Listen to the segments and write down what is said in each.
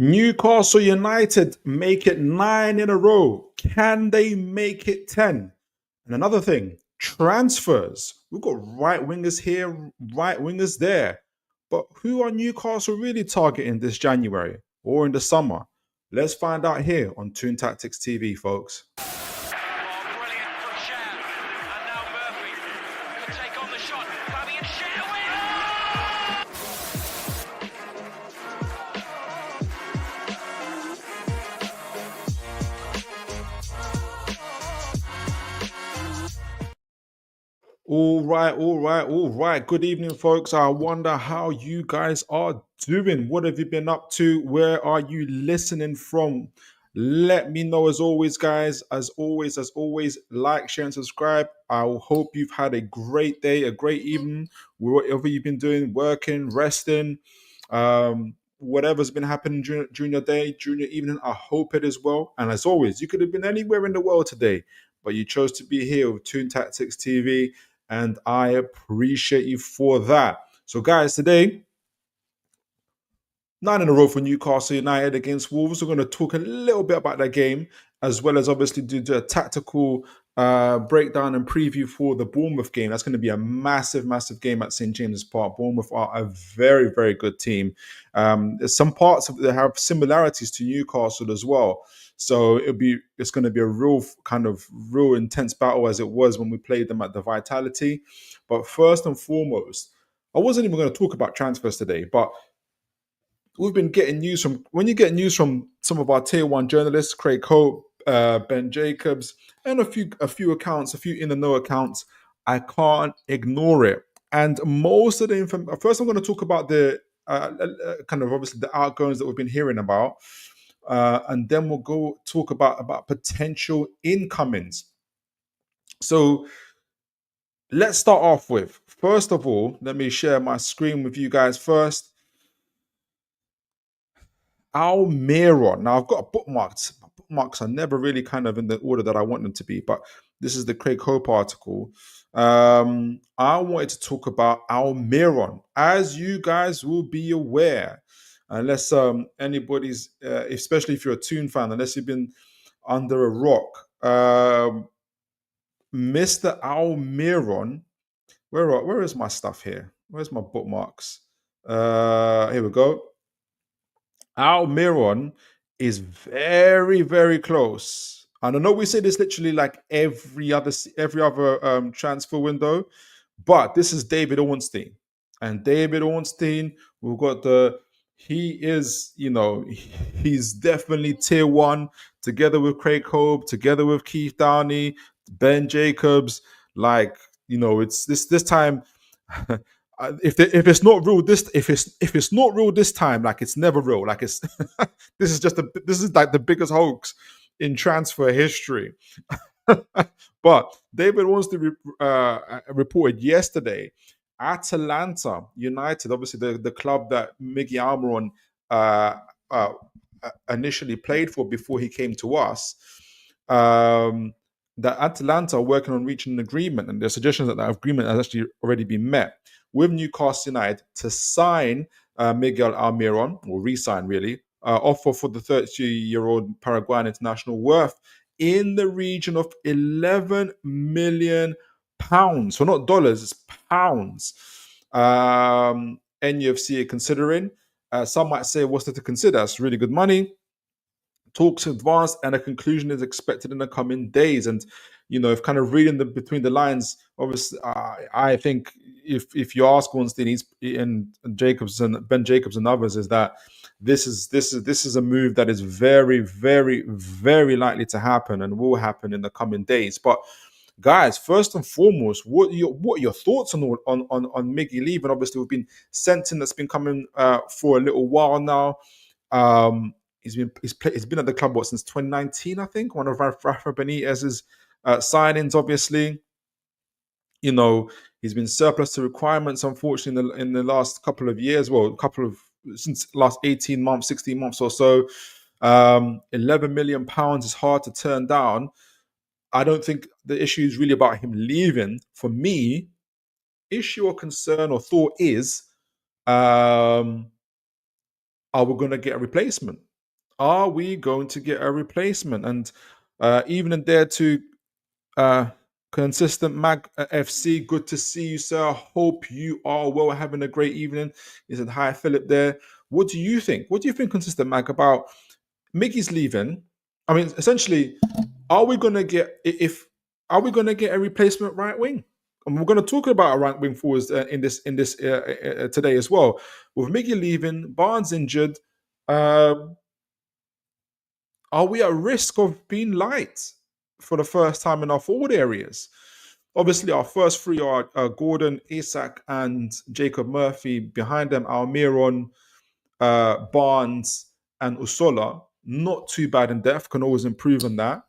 Newcastle United make it 9 in a row. Can they make it 10? And another thing, transfers. We've got right wingers here, right wingers there. But who are Newcastle really targeting this January or in the summer? Let's find out here on Toon Tactics TV, folks. Oh, brilliant from Cher. And now Murphy could take on the shot. Fabi and Cher win! All right. Good evening, folks. I wonder how you guys are doing. What have you been up to? Where are you listening from? Let me know as always, guys. As always, like, share, and subscribe. I hope you've had a great day, a great evening, whatever you've been doing, working, resting, whatever's been happening during your day, during your evening. I hope it is well. And as always, you could have been anywhere in the world today, but you chose to be here with Toon Tactics TV. And I appreciate you for that. So, guys, today, 9 in a row for Newcastle United against Wolves. We're going to talk a little bit about that game, as well as obviously do a tactical breakdown and preview for the Bournemouth game. That's going to be a massive game at St. James's Park. Bournemouth are a very, very good team. There's some parts of it that have similarities to Newcastle as well. So it's going to be a real intense battle as it was when we played them at the Vitality. But first and foremost, I wasn't even going to talk about transfers today, but we've been getting news from, when you get news from some of our tier one journalists, Craig Hope, Ben Jacobs, and a few accounts, a few in the know accounts, I can't ignore it. And most of the information, first I'm going to talk about the obviously the outgoings that we've been hearing about. And then we'll go talk about potential incomings. So let's start off with, first of all, let me share my screen with you guys first. Almiron. Now I've got bookmarks. My bookmarks are never really kind of in the order that I want them to be, but this is the Craig Hope article. I wanted to talk about Almiron. As you guys will be aware, unless anybody's, especially if you're a Toon fan, unless you've been under a rock, Mr. Almiron. Where is my stuff here? Where's my bookmarks? Here we go. Almiron is very, very close. And I know we say this literally like every other transfer window, but this is David Ornstein. And David Ornstein, we've got he's definitely tier one, together with Craig Hope, together with Keith Downey, Ben Jacobs. Like, it's this time. If it's not real if it's not real this time, like it's never real. Like it's this is like the biggest hoax in transfer history. But David wants to reported yesterday, Atalanta United, obviously the club that Miggy Almiron initially played for before he came to us. That Atalanta are working on reaching an agreement, and there's suggestions that agreement has actually already been met with Newcastle United to sign Miguel Almiron, or re-sign really, offer for the 30-year-old Paraguayan international worth in the region of £11 million. So not dollars, it's pounds. NUFC are considering. Some might say, what's there to consider? It's really good money. Talks advanced and a conclusion is expected in the coming days. And if kind of reading between the lines, obviously, I think if you ask Ornstein and Jacobs and Ben Jacobs and others, is that this is a move that is very, very, very likely to happen and will happen in the coming days. But guys, first and foremost, what are your thoughts on Miggy leaving? Obviously, we've been sensing that's been coming for a little while now. He's been at the club since 2019, I think. One of Rafa Benitez's signings, obviously. He's been surplus to requirements, unfortunately, in the last couple of years. Well, since last 18 months, 16 months or so. £11 million is hard to turn down. I don't think the issue is really about him leaving. For me, issue or concern or thought is, are we going to get a replacement? Are we going to get a replacement? And even in there to uh, consistent Mag FC, good to see you, sir. Hope you are well, having a great evening. He said, hi, Philip there. What do you think? What do you think, consistent Mag, about Miggy's leaving? I mean, essentially, are we going to get if are we going to get a replacement right wing? And we're going to talk about a right wing forwards in this today as well. With Miggy leaving, Barnes injured, um, are we at risk of being light for the first time in our forward areas? Obviously, our first three are Gordon, Isak, and Jacob Murphy. Behind them, Almiron, Barnes, and Usola. Not too bad in depth, can always improve on that.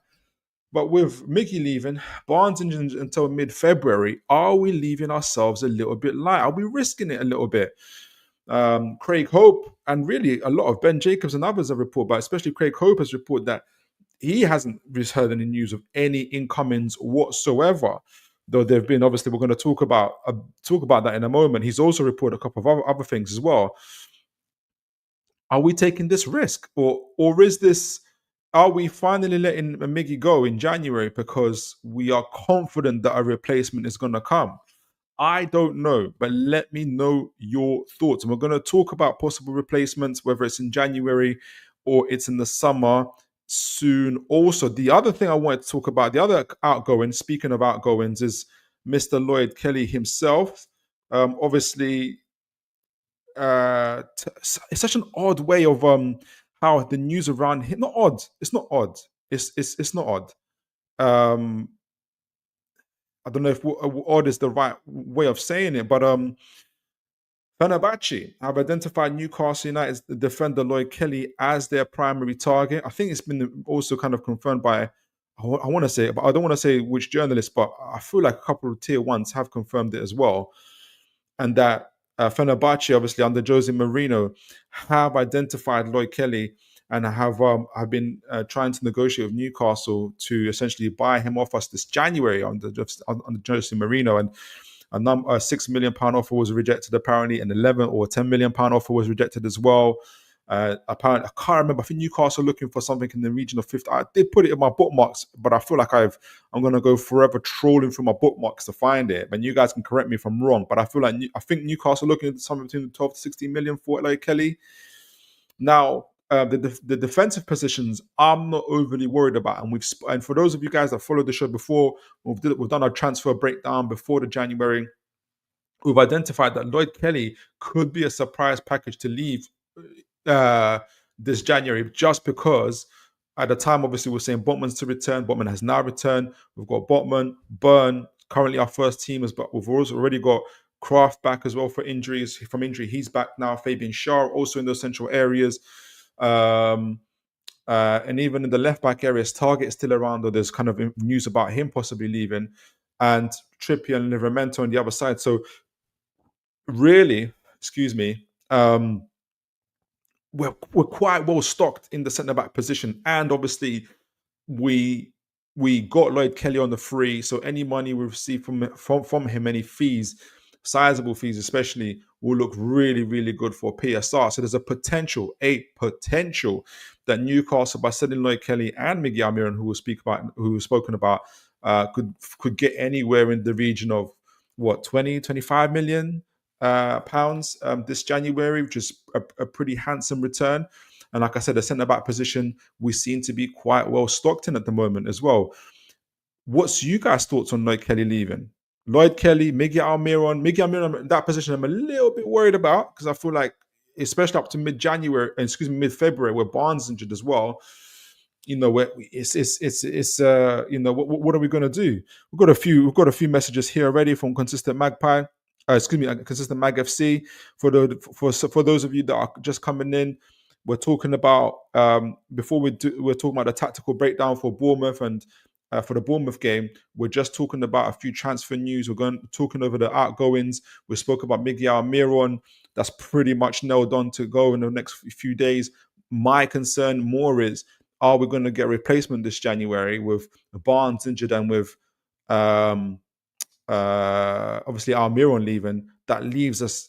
But with Miggy leaving, Barnes injured until mid-February, are we leaving ourselves a little bit light? Are we risking it a little bit? Craig Hope and really a lot of Ben Jacobs and others have reported, but especially Craig Hope has reported that he hasn't just heard any news of any incomings whatsoever. Though there have been, obviously, we're going to talk about that in a moment. He's also reported a couple of other things as well. Are we taking this risk, or is this? Are we finally letting Miggy go in January because we are confident that a replacement is going to come? I don't know, but let me know your thoughts. And we're going to talk about possible replacements, whether it's in January or it's in the summer soon. Also, the other thing I wanted to talk about, the other outgoing, speaking of outgoings, is Mr. Lloyd Kelly himself. Obviously, it's such an odd way of how the news around him. Not odd. It's not odd. It's not odd. Um, I don't know if odd is the right way of saying it, but Fenerbahçe have identified Newcastle United's defender Lloyd Kelly as their primary target. I think it's been also kind of confirmed by, I want to say, but I don't want to say which journalist, but I feel like a couple of tier ones have confirmed it as well. And that Fenerbahçe, obviously under Jose Mourinho, have identified Lloyd Kelly and have been trying to negotiate with Newcastle to essentially buy him off us this January under Jose Mourinho. And a £6 million offer was rejected apparently, an 11 or £10 million offer was rejected as well. Apparently, I can't remember. I think Newcastle looking for something in the region of 50. I did put it in my bookmarks, but I feel like I'm going to go forever trolling through my bookmarks to find it. And you guys can correct me if I'm wrong, but I feel like I think Newcastle looking at something between 12 to 16 million for Lloyd Kelly. Now, the defensive positions, I'm not overly worried about, and for those of you guys that followed the show before, we've done our transfer breakdown before the January. We've identified that Lloyd Kelly could be a surprise package to leave this January, just because at the time, obviously, we're saying Botman's to return. Botman has now returned. We've got Botman, Byrne, currently our first teamers, but we've also already got Kraft back as well for injuries. From injury, he's back now. Fabian Schär also in those central areas. And even in the left back areas, Target is still around, or there's kind of news about him possibly leaving, and Trippier and Livramento on the other side. So really, excuse me, we're quite well stocked in the centre back position, and obviously we got Lloyd Kelly on the free, so any money we receive from him, any fees, sizable fees especially, will look really, really good for PSR. So there's a potential that Newcastle, by selling Lloyd Kelly and Miggy Almiron, who was spoken about, could get anywhere in the region of what, 20-25 million pounds this January, which is a pretty handsome return. And like I said, the centre back position we seem to be quite well stocked in at the moment as well. What's you guys' thoughts on Lloyd Kelly leaving? Lloyd Kelly, Miggy Almiron, that position I'm a little bit worried about, because I feel like, especially up to mid-February, where Barnes is injured as well. You know, what are we going to do? We've got a few messages here already from Consistent Magpie. Consistent Mag FC. For those of you that are just coming in, we're talking about we're talking about the tactical breakdown for Bournemouth, and for the Bournemouth game, we're just talking about a few transfer news. We're talking over the outgoings. We spoke about Miggy Almiron. That's pretty much nailed on to go in the next few days. My concern more is, are we going to get a replacement this January with Barnes injured and with obviously Almiron leaving? That leaves us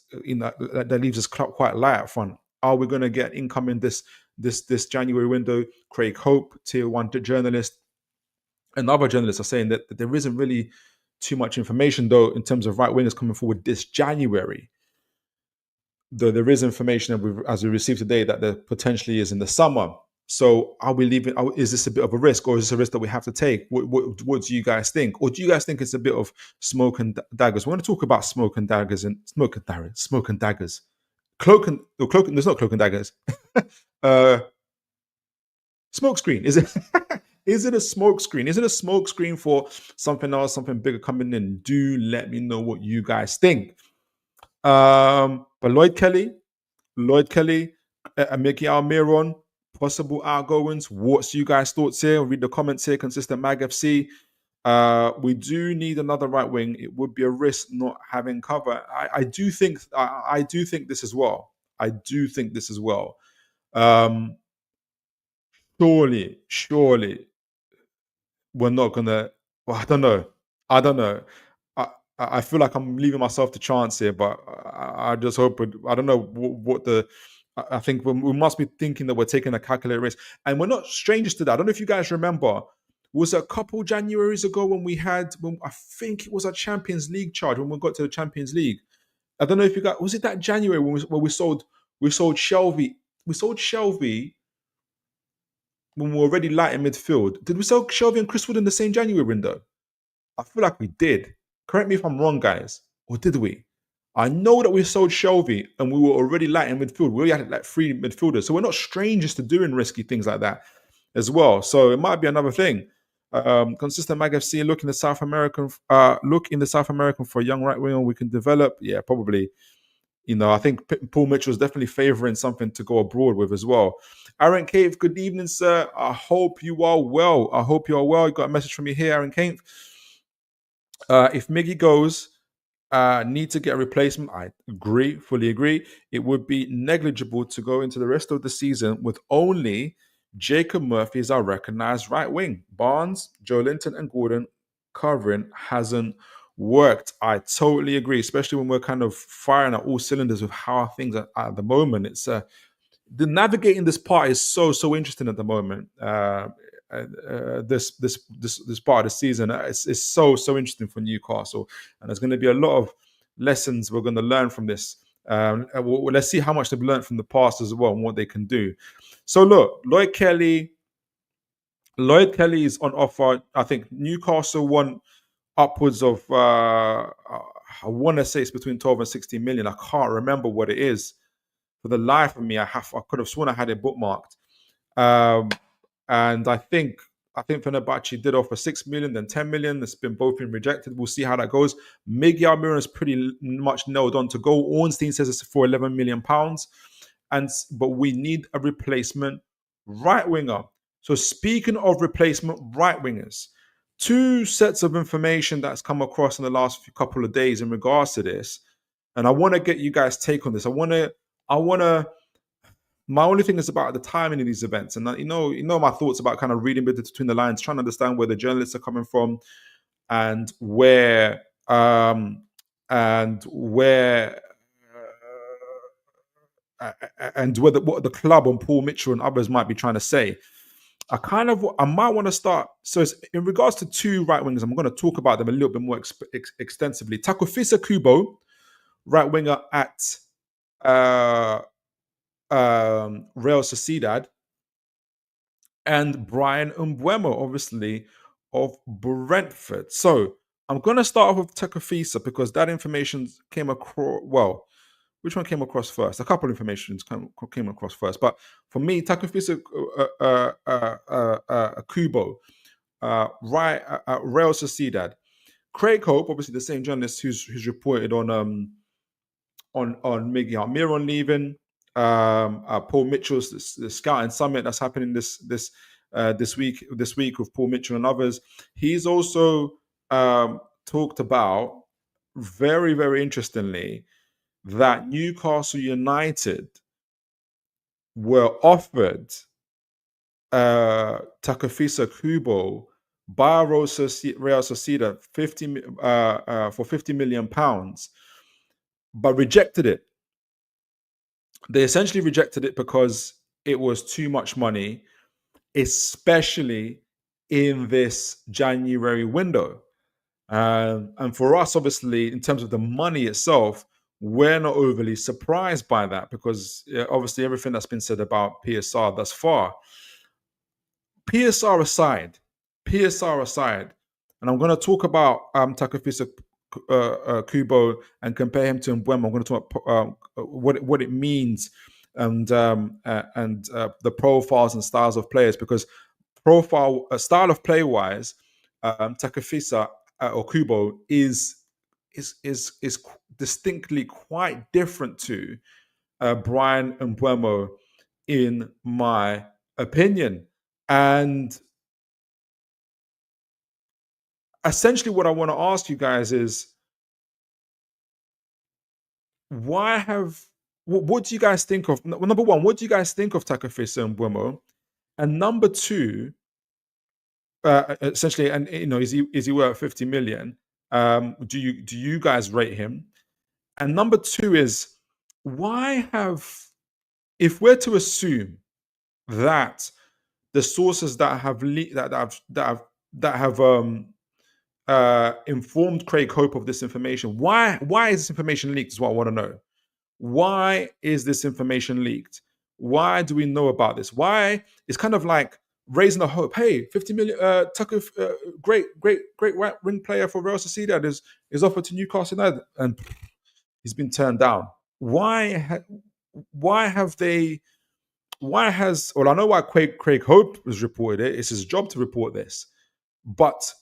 quite light up front. are we going to get incoming this January window? Craig Hope, tier one journalist, and other journalists are saying that there isn't really too much information though in terms of right wingers coming forward this January. Though there is information that as we received today that there potentially is in the summer. So are we leaving? Is this a bit of a risk, or is this a risk that we have to take? What do you guys think? Or do you guys think it's a bit of smoke and daggers? We want to talk about smoke and daggers and smoke and daggers, cloak and There's not cloak and daggers. Smoke screen, is it? Is it a smoke screen? Is it a smoke screen for something else, something bigger coming in? Do let me know what you guys think. But Lloyd Kelly, Miggy Almiron, possible outgoings. What's you guys' thoughts here? Read the comments here. Consistent Mag FC. We do need another right wing. It would be a risk not having cover. I do think this as well. I do think this as well. Surely, we're not gonna. Well, I don't know. I feel like I'm leaving myself the chance here, but I just hope. I don't know what the. I think we must be thinking that we're taking a calculated risk, and we're not strangers to that. I don't know if you guys remember. Was it a couple Januaries ago when I think it was a Champions League charge when we got to the Champions League. I don't know if you got. Was it that January when we sold Shelby? We sold Shelby when we were already light in midfield. Did we sell Shelby and Chris Wood in the same January window? I feel like we did. Correct me if I'm wrong, guys. Or did we? I know that we sold Shelby and we were already light in midfield. We already had like 3 midfielders. So we're not strangers to doing risky things like that as well. So it might be another thing. Consistent Mag FC, look in the South American for a young right winger we can develop. Yeah, probably. I think Paul Mitchell is definitely favouring something to go abroad with as well. Aaron Cave, good evening, sir. I hope you are well. You got a message from me here, Aaron Cave. If Miggy goes, need to get a replacement. I fully agree. It would be negligible to go into the rest of the season with only Jacob Murphy as our recognised right wing. Barnes, Joe Linton and Gordon covering hasn't worked. I totally agree, especially when we're kind of firing at all cylinders with how things are at the moment. It's the navigating this part is so interesting at the moment. This part of the season is so interesting for Newcastle, and there's going to be a lot of lessons we're going to learn from this. Let's see how much they've learned from the past as well and what they can do. So look, Lloyd Kelly is on offer. I think Newcastle want upwards of I want to say it's between 12 and 16 million. I can't remember what it is for the life of me. I could have sworn I had it bookmarked. And I think Fenerbahçe did offer 6 million, then 10 million. It's both been rejected. We'll see how that goes. Miggy Almiron is pretty much nailed on to go. Ornstein says it's for £11 million. But we need a replacement right winger. So speaking of replacement right wingers, 2 sets of information that's come across in the last couple of days in regards to this. And I want to get you guys' take on this. I want to. My only thing is about the timing of these events, and you know my thoughts about kind of reading between the lines, trying to understand where the journalists are coming from, and where and whether what the club and Paul Mitchell and others might be trying to say. I might want to start. So it's, in regards to 2 right wingers, I'm going to talk about them a little bit more extensively. Takufisa Kubo, right winger at Real Sociedad, and Brian Mbeumo, obviously, of Brentford. So I'm going to start off with Takufisa because that information came across. Well, which one came across first? A couple of informations came across first, but for me, Takufisa Kubo, Real Sociedad. Craig Hope, obviously the same journalist who's reported on Miggy Almiron leaving. Paul Mitchell's the scouting summit that's happening this week with Paul Mitchell and others. He's also talked about, very, very interestingly, that Newcastle United were offered Takufisa Kubo by Real Sociedad for £50 million, but rejected it. They essentially rejected it because it was too much money, especially in this January window. And for us, obviously, in terms of the money itself, we're not overly surprised by that because obviously everything that's been said about PSR thus far. PSR aside, PSR aside, and I'm going to talk about Takefusa Kubo and compare him to Mbeumo. I'm going to talk about what it means and the profiles and styles of players because style of play wise, Takefusa or Kubo is distinctly quite different to Brian Mbeumo, in my opinion. And essentially, what I want to ask you guys is why have what do you guys think of number one? What do you guys think of Takefusa and Mbeumo? And number two, essentially, and is he worth 50 million? Do you guys rate him? And number two is why have if we're to assume that the sources that have informed Craig Hope of this information. Why is this information leaked? Is what I want to know. Why is this information leaked? Why do we know about this? Why it's kind of like raising a hope. Hey, 50 million. Tucker, great right wing player for Real Sociedad is offered to Newcastle United, and he's been turned down. Why have they? Why has? Well, I know why Craig Hope has reported it. It's his job to report this, but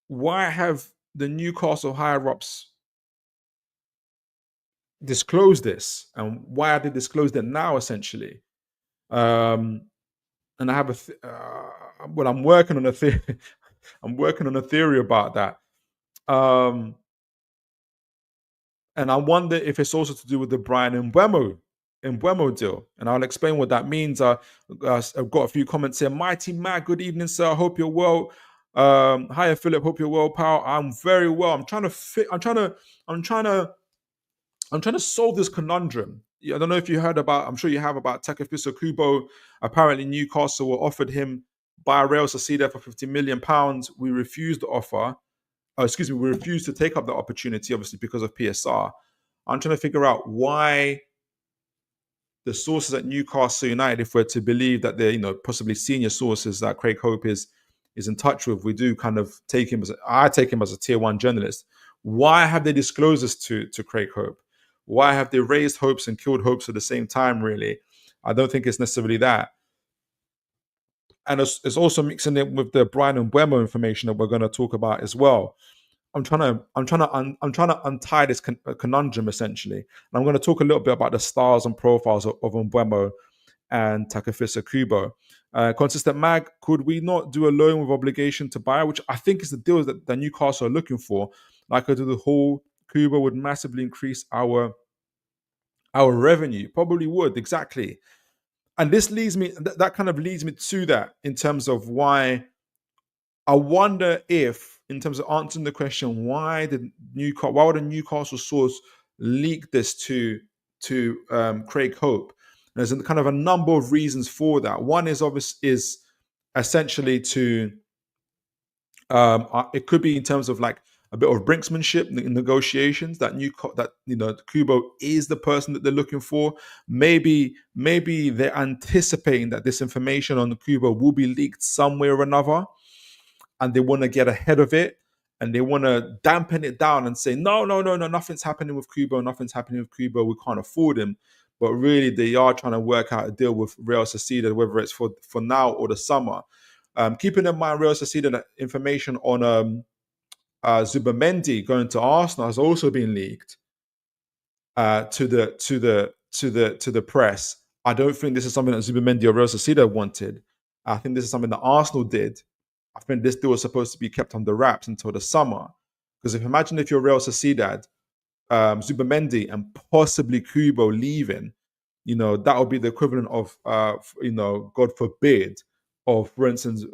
why have the Newcastle higher ups disclosed this, and why have they disclosed it now? Essentially, and I have I'm working on a theory. I'm working on a theory about that, and I wonder if it's also to do with the Brian Mbeumo deal, and I'll explain what that means. I've got a few comments here. Mighty Mag, good evening, sir. I hope you're well. Hiya, Philip. Hope you're well, pal. I'm very well. I'm trying to solve this conundrum. I don't know if you heard about. I'm sure you have about Takefusa Kubo. Apparently, Newcastle were offered him by Real Sociedad for £50 million. We refused the offer. We refused to take up the opportunity, obviously because of PSR. I'm trying to figure out why the sources at Newcastle United, if we're to believe that they're possibly senior sources that Craig Hope is in touch with, we do kind of take him I take him as a tier one journalist. Why have they disclosed this to Craig Hope? Why have they raised hopes and killed hopes at the same time? Really, I don't think it's necessarily that. And it's also mixing it with the Brian Mbeumo information that we're going to talk about as well. I'm trying to untie this conundrum essentially, and I'm going to talk a little bit about the styles and profiles of Mbeumo and Takefusa Kubo. Consistent Mag, could we not do a loan with obligation to buy, which I think is the deal that Newcastle are looking for? Like I do the whole Kubo would massively increase our revenue. Probably would, exactly. And this leads me, that kind of leads me to that in terms of why I wonder if, in terms of answering the question, why would the Newcastle source leak this to Craig Hope? And there's kind of a number of reasons for that. One is essentially to it could be in terms of like a bit of brinksmanship in negotiations that Kubo is the person that they're looking for. Maybe they're anticipating that this information on the Kubo will be leaked somewhere or another, and they want to get ahead of it, and they want to dampen it down and say, no, nothing's happening with Kubo, we can't afford him. But really, they are trying to work out a deal with Real Sociedad, whether it's for now or the summer. Keeping in mind, Real Sociedad information on Zubamendi going to Arsenal has also been leaked to the press. I don't think this is something that Zubamendi or Real Sociedad wanted. I think this is something that Arsenal did. I think this deal was supposed to be kept under wraps until the summer. Because imagine if you're Real Sociedad, Zubamendi and possibly Kubo leaving, that would be the equivalent of, God forbid, of, for instance,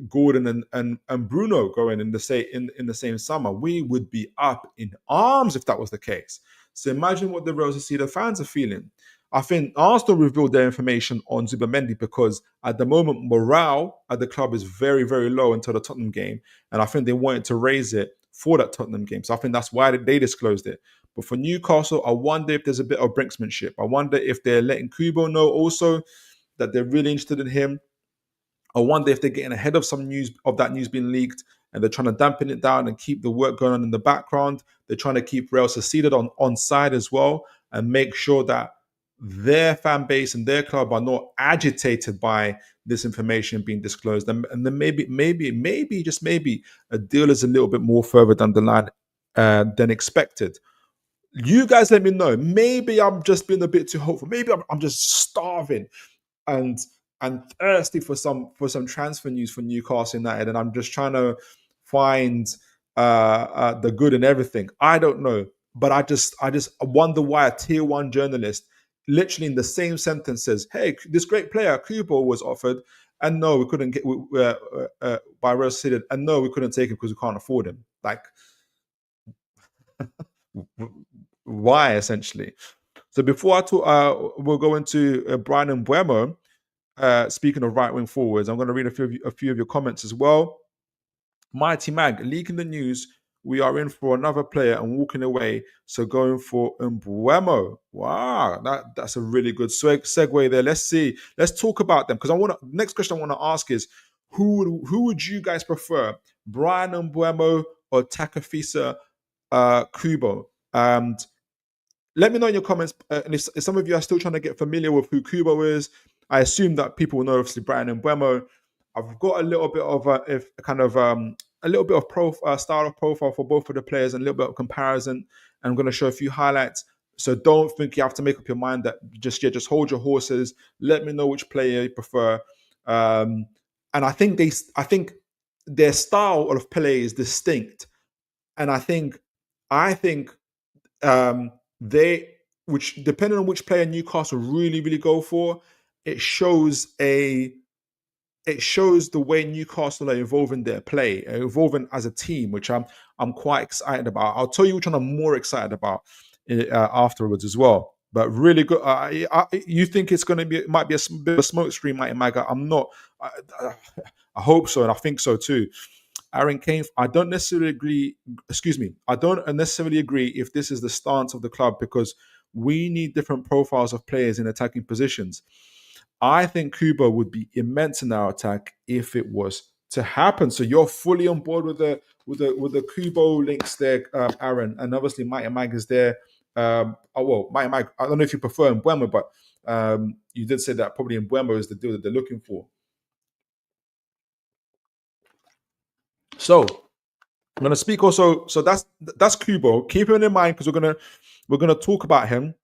Gordon and Bruno going in the same summer. We would be up in arms if that was the case. So imagine what the Real Sociedad fans are feeling. I think Arsenal revealed their information on Zubamendi because at the moment morale at the club is very, very low until the Tottenham game, and I think they wanted to raise it for that Tottenham game. So I think that's why they disclosed it. But for Newcastle, I wonder if there's a bit of brinksmanship. I wonder if they're letting Kubo know also that they're really interested in him. I wonder if they're getting ahead of some news of that news being leaked and they're trying to dampen it down and keep the work going on in the background. They're trying to keep Real Sociedad on side as well and make sure that their fan base and their club are not agitated by this information being disclosed. And then maybe, just maybe, a deal is a little bit more further down the line than expected. You guys let me know. Maybe I'm just being a bit too hopeful. Maybe I'm just starving and thirsty for some transfer news for Newcastle United, and I'm just trying to find the good in everything. I don't know, but I just wonder why a tier one journalist, literally in the same sentence, says, "Hey, this great player Kubo was offered, and no, we couldn't get by Real Sociedad, and no, we couldn't take him because we can't afford him." Like, why essentially? So before I talk, we'll go into Brian Mbeumo. Speaking of right wing forwards, I'm going to read a few of your comments as well. Mighty Mag, leaking the news, we are in for another player and walking away, so going for Mbeumo. Wow, that's a really good segue there. Let's see. Let's talk about them because next question I want to ask is who would you guys prefer, Brian Mbeumo or Takafisa Kubo? And let me know in your comments. And if some of you are still trying to get familiar with who Kubo is, I assume that people will know obviously Brian Mbeumo. I've got a little bit of a little bit of style of profile for both of the players and a little bit of comparison. And I'm going to show a few highlights. So don't think you have to make up your mind that just hold your horses. Let me know which player you prefer. And I think their style of play is distinct. And I think which depending on which player Newcastle really go for, it shows the way Newcastle are evolving their play, evolving as a team, which I'm quite excited about. I'll tell you which one I'm more excited about afterwards as well. But really good. You think it's going to be? It might be a bit of a smoke screen, Mighty Maga. I'm not. I hope so, and I think so too. Aaron Kane, I don't necessarily agree. Excuse me. I don't necessarily agree if this is the stance of the club because we need different profiles of players in attacking positions. I think Kubo would be immense in our attack if it was to happen. So you're fully on board with the Kubo links there, Aaron, and obviously Mighty Mag is there. Mighty Mag. I don't know if you prefer Mbeumo, but you did say that probably Mbeumo is the deal that they're looking for. So I'm going to speak also. So that's Kubo. Keep him in mind because we're gonna talk about him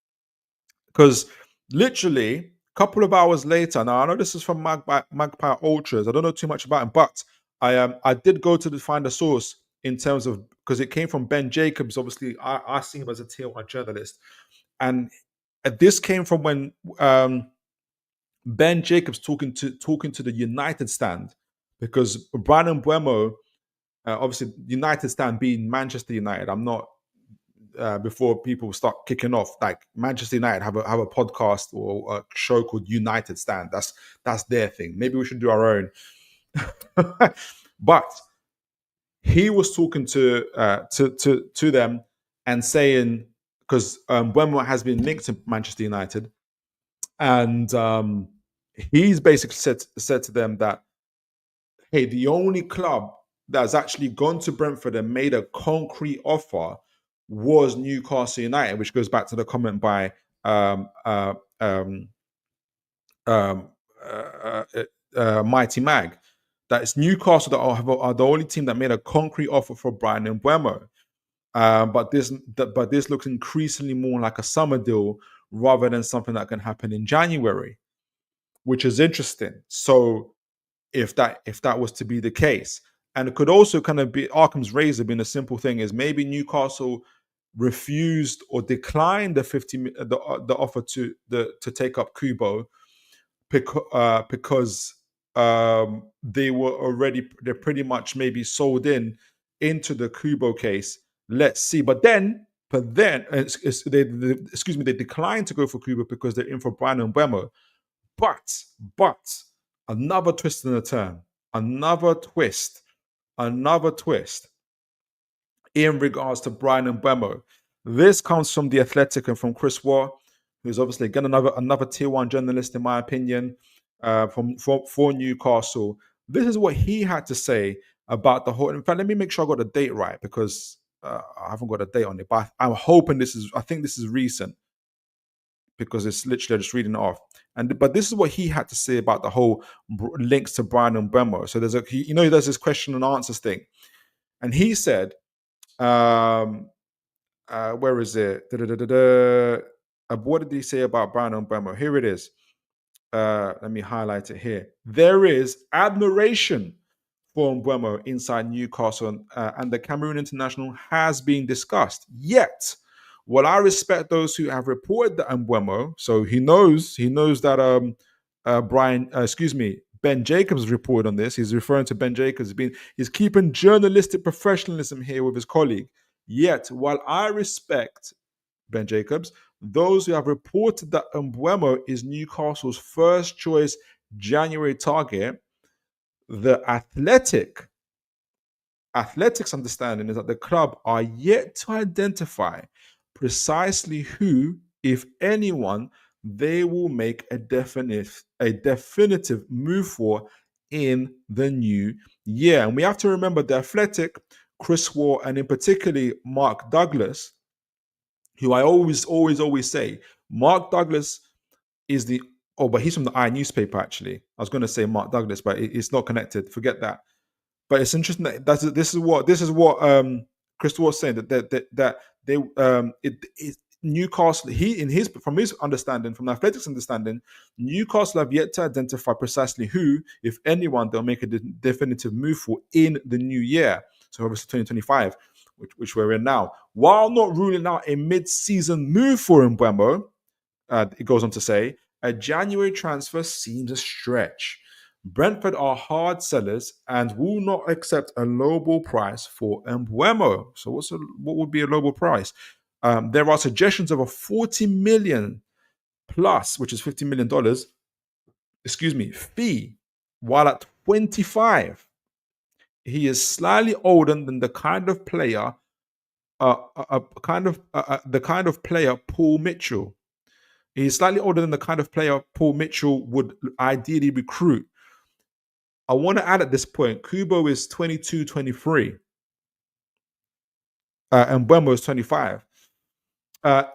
because literally a couple of hours later. Now I know this is from Magpie Ultras. I don't know too much about him, but I did go to find a source in terms of because it came from Ben Jacobs. Obviously, I see him as a tier one journalist, and this came from when Ben Jacobs talking to the United stand because Brian Mbeumo. Obviously, United stand being Manchester United. I'm not before people start kicking off. Like Manchester United have a podcast or a show called United Stand. That's their thing. Maybe we should do our own. But he was talking to them and saying because Mbeumo has been linked to Manchester United, and he's basically said to them that, hey, the only club that's actually gone to Brentford and made a concrete offer was Newcastle United, which goes back to the comment by Mighty Mag, that it's Newcastle that are the only team that made a concrete offer for Brian Mbeumo. But this looks increasingly more like a summer deal rather than something that can happen in January, which is interesting. So if that was to be the case, and it could also kind of be Arkham's razor being a simple thing is maybe Newcastle refused or declined the offer to take up Kubo because they're pretty much maybe sold into the Kubo case. Let's see. But then But then, they declined to go for Kubo because they're in for Brian Mbeumo. But another twist in the turn, another twist in regards to Brian Mbeumo. This comes from The Athletic and from Chris Waugh, who's obviously again another tier one journalist, in my opinion, for Newcastle. This is what he had to say about the whole. In fact, let me make sure I got the date right, because I haven't got a date on it. But I'm hoping I think this is recent, because it's literally just reading it off. But this is what he had to say about the whole links to Brian Mbeumo. So there's this question and answers thing, and he said, where is it? What did he say about Brian Mbeumo? Here it is. Let me highlight it here. There is admiration for Mbeumo inside Newcastle, and the Cameroon international has been discussed. Yet, while I respect those who have reported that Mbeumo, so he knows that Ben Jacobs reported on this. He's referring to Ben Jacobs. He's keeping journalistic professionalism here with his colleague. Yet, while I respect Ben Jacobs, those who have reported that Mbeumo is Newcastle's first choice January target, the Athletics understanding is that the club are yet to identify precisely who, if anyone, they will make a definitive move for in the new year. And we have to remember The Athletic, Chris Waugh, and in particularly Mark Douglas, who I always say, Mark Douglas is but he's from the newspaper, actually. I was going to say Mark Douglas, but it's not connected. Forget that. But it's interesting that this is what Chris was saying, that they Newcastle, from his understanding, from the Athletics understanding, Newcastle have yet to identify precisely who, if anyone, they'll make a definitive move for in the new year. So obviously 2025, which we're in now. While not ruling out a mid-season move for Mbeumo, it goes on to say, a January transfer seems a stretch. Brentford are hard sellers and will not accept a lowball price for Mbeumo. So what would be a lowball price? There are suggestions of a 40 million plus, which is $50 million, fee, while at 25. He is slightly older than the kind of player, Paul Mitchell. He's slightly older than the kind of player Paul Mitchell would ideally recruit. I want to add at this point, Kubo is 22, 23. And Mbeumo is 25.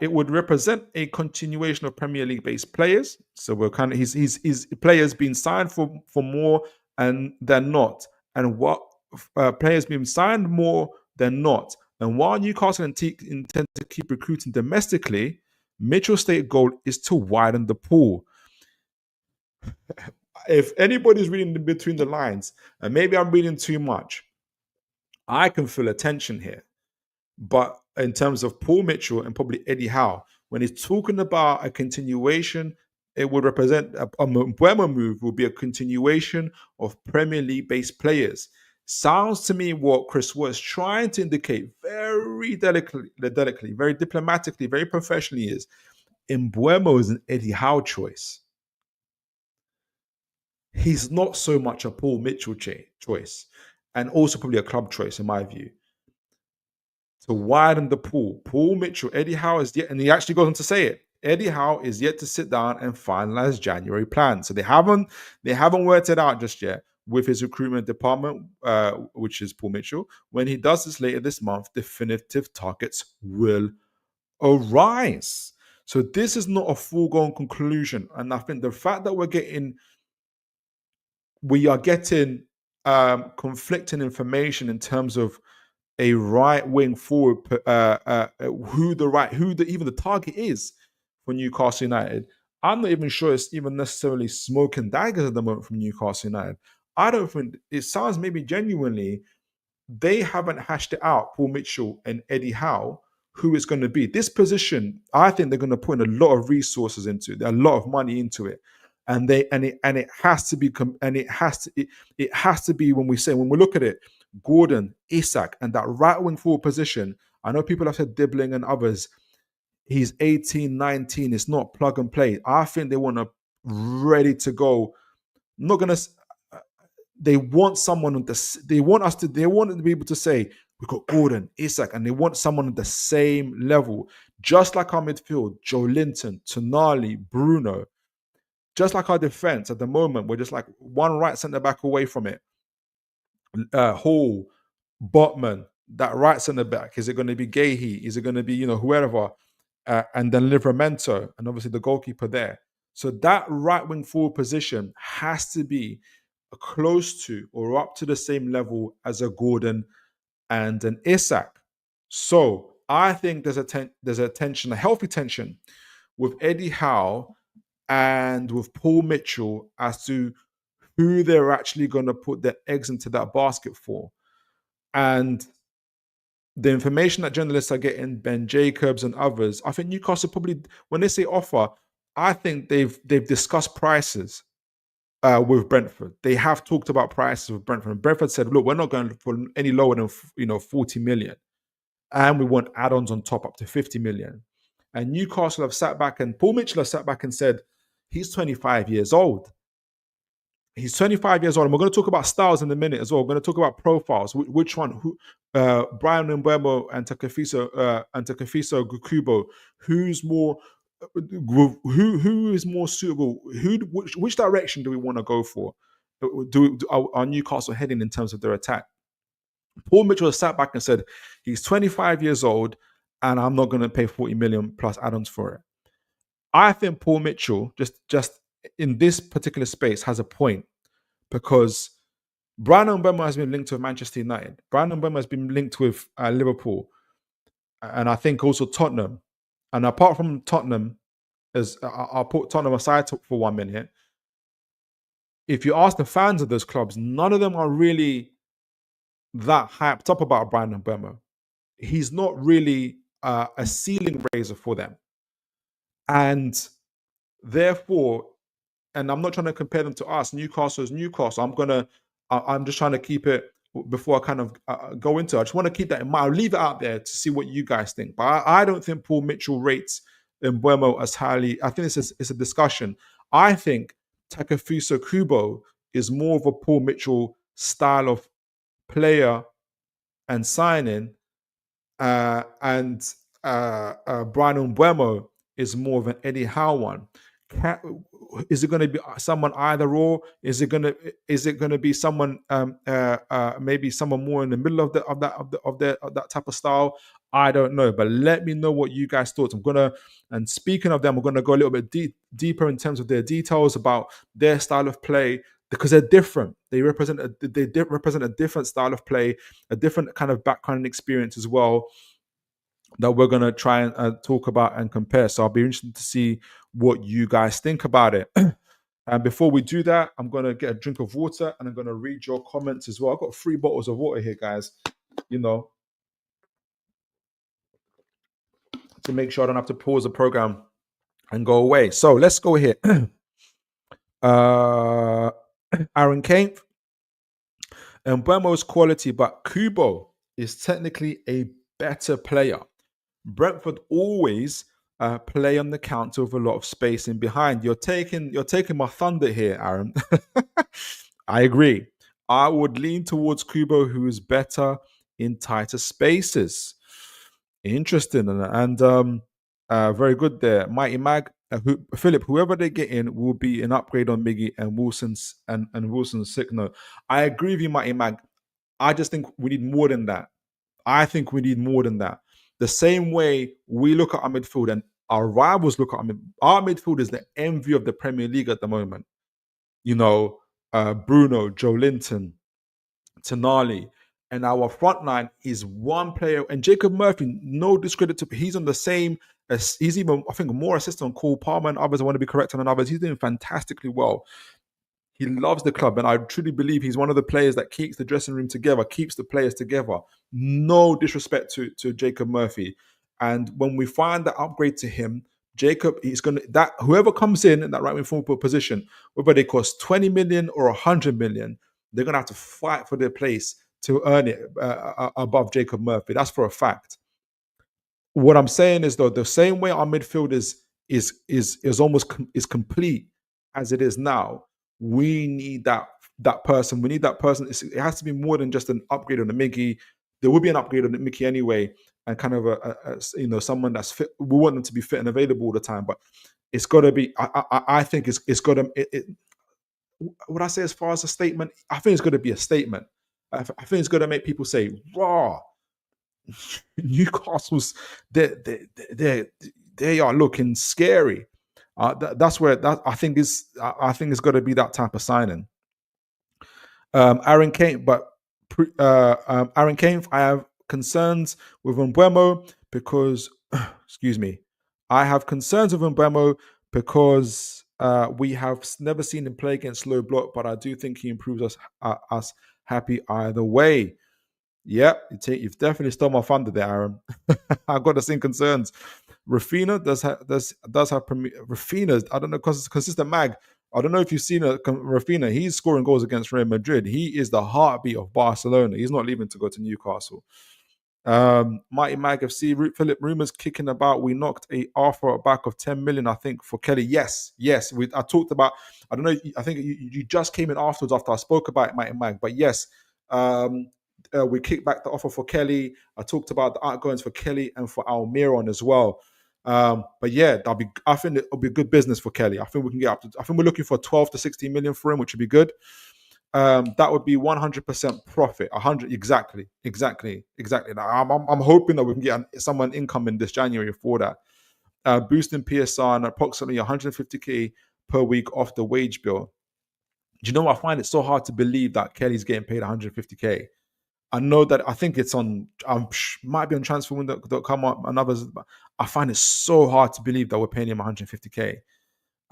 It would represent a continuation of Premier League-based players. So we're kind of his players being signed for more and than not, and what players being signed more than not. And while Newcastle intend to keep recruiting domestically, Mitchell's stated goal is to widen the pool. If anybody's reading between the lines, and maybe I'm reading too much, I can feel a tension here. But in terms of Paul Mitchell and probably Eddie Howe, when he's talking about a continuation, it would represent a Mbeumo move will be a continuation of Premier League-based players. Sounds to me what Chris was trying to indicate very delicately, very diplomatically, very professionally is Mbeumo is an Eddie Howe choice. He's not so much a Paul Mitchell choice, and also probably a club choice in my view. To widen the pool, Paul Mitchell, Eddie Howe is yet, and he actually goes on to say it. Eddie Howe is yet to sit down and finalize January plans. So they haven't worked it out just yet with his recruitment department, which is Paul Mitchell. When he does this later this month, definitive targets will arise. So this is not a foregone conclusion, and I think the fact that we are getting conflicting information in terms of a right wing forward, who the target is for Newcastle United. I'm not even sure it's even necessarily smoke and daggers at the moment from Newcastle United. I don't think it sounds maybe genuinely they haven't hashed it out, Paul Mitchell and Eddie Howe, who it's going to be. This position, I think they're going to put in a lot of resources into it, a lot of money into it. And it has to be when we look at it, Gordon, Isak, and that right wing forward position, I know people have said Dibbling and others. He's 18, 19. It's not plug and play. I think they want to ready to go. I'm not gonna. They want someone on the. They want us to. They want to be able to say we got Gordon, Isak, and they want someone at the same level, just like our midfield, Joe Linton, Tonali, Bruno. Just like our defense at the moment, we're just like one right centre back away from it. Hall, Botman, that right centre back. Is it going to be Gahey? Is it going to be whoever? And then Livramento, and obviously the goalkeeper there. So that right wing forward position has to be close to or up to the same level as a Gordon and an Isak. So I think there's a tension, a healthy tension with Eddie Howe and with Paul Mitchell as to who they're actually going to put their eggs into that basket for. And the information that journalists are getting, Ben Jacobs and others, I think Newcastle probably, when they say offer, I think they've discussed prices with Brentford. They have talked about prices with Brentford. And Brentford said, look, we're not going for any lower than 40 million. And we want add-ons on top up to 50 million. And Newcastle have sat back, and Paul Mitchell has sat back and said, he's 25 years old. He's 25 years old, and we're going to talk about styles in a minute as well. We're going to talk about profiles. Which one? Who? Brian Mbeumo and Takefiso Kubo. Who's more? Who is more suitable? Which direction do we want to go for? Are Newcastle heading in terms of their attack? Paul Mitchell has sat back and said he's 25 years old, and I'm not going to pay 40 million plus add-ons for it. I think Paul Mitchell just in this particular space has a point, because Brian Mbeumo has been linked with Manchester United. Brian Mbeumo has been linked with Liverpool, and I think also Tottenham. And apart from Tottenham, I'll put Tottenham aside for 1 minute. If you ask the fans of those clubs, none of them are really that hyped up about Brian Mbeumo. He's not really a ceiling raiser for them. And therefore, and I'm not trying to compare them to us. Newcastle is Newcastle. I'm just trying to keep it before I kind of go into it. I just want to keep that in mind. I'll leave it out there to see what you guys think. But I don't think Paul Mitchell rates Mbeumo as highly. I think it's a discussion. I think Takefusa Kubo is more of a Paul Mitchell style of player and signing, and Brian Mbeumo is more of an Eddie Howe one. Is it going to be someone either or? Is it going to be someone maybe someone more in the middle of that type of style? I don't know, but let me know what you guys thought. And speaking of them, we're going to go a little bit deeper in terms of their details about their style of play, because they're different. They represent a different style of play, a different kind of background and experience as well, that we're going to try and talk about and compare. So I'll be interested to see what you guys think about it. And before we do that, I'm going to get a drink of water and I'm going to read your comments as well. I've got 3 bottles of water here, guys, to make sure I don't have to pause the program and go away. So let's go here. Aaron Kane, Mbeumo's quality, but Kubo is technically a better player. Brentford always play on the counter with a lot of space in behind. You're taking my thunder here, Aaron. I agree. I would lean towards Kubo, who is better in tighter spaces. Interesting, and very good there. Mighty Mag, Philip, whoever they get in will be an upgrade on Miggy and Wilson's and Wilson's sick note. I agree with you, Mighty Mag. I just think we need more than that. The same way we look at our midfield and our rivals look at our midfield is the envy of the Premier League at the moment. Bruno, Joe Linton, Tonali, and our front line is one player. And Jacob Murphy, no discredit to, he's on the same, he's even, I think, more assistant on Cole Palmer and others. I want to be correct on others. He's doing fantastically well. He loves the club, and I truly believe he's one of the players that keeps the dressing room together, keeps the players together. No disrespect to Jacob Murphy. And when we find that upgrade to him, Jacob, whoever comes in that right wing forward position, whether they cost 20 million or 100 million, they're going to have to fight for their place to earn it above Jacob Murphy. That's for a fact. What I'm saying is though, the same way our midfield is almost is complete as it is now. We need that person. We need that person. It has to be more than just an upgrade on the Miggy. There will be an upgrade on the Mickey anyway, and kind of someone that's fit. We want them to be fit and available all the time, but it's got to be. I think it's got to. Would I say as far as a statement? I think it's got to be a statement. I think it's got to make people say, "Raw." Newcastle's they are looking scary. That's where that I think it's got to be that type of signing. Aaron Kane, but Aaron Kane, I have concerns with Mbeumo because, excuse me, I have concerns with Mbeumo because we have never seen him play against low block, but I do think he improves us happy either way. Yep, you've definitely stole my thunder there, Aaron. I've got the same concerns. Rafina does have Rafina. I don't know because consistent mag. I don't know if you've seen Rafina. He's scoring goals against Real Madrid. He is the heartbeat of Barcelona. He's not leaving to go to Newcastle. Mighty Mag FC, Philip, rumors kicking about. We knocked a offer back of 10 million, I think, for Kelly. Yes. I talked about. I don't know. I think you just came in afterwards after I spoke about it, Mighty Mag. But yes, we kicked back the offer for Kelly. I talked about the outgoings for Kelly and for Almiron as well. But yeah, I think it'll be good business for Kelly. I think we can get up to. I think we're looking for 12 to 16 million for him, which would be good. That would be 100% profit. 100 exactly. Now, I'm hoping that we can get someone income in this January for that. Boosting PSR and approximately 150k per week off the wage bill. Do you know what? I find it so hard to believe that Kelly's getting paid 150k. I know that I think it's on, might be on transferwindow.com and others, but I find it so hard to believe that we're paying him 150k.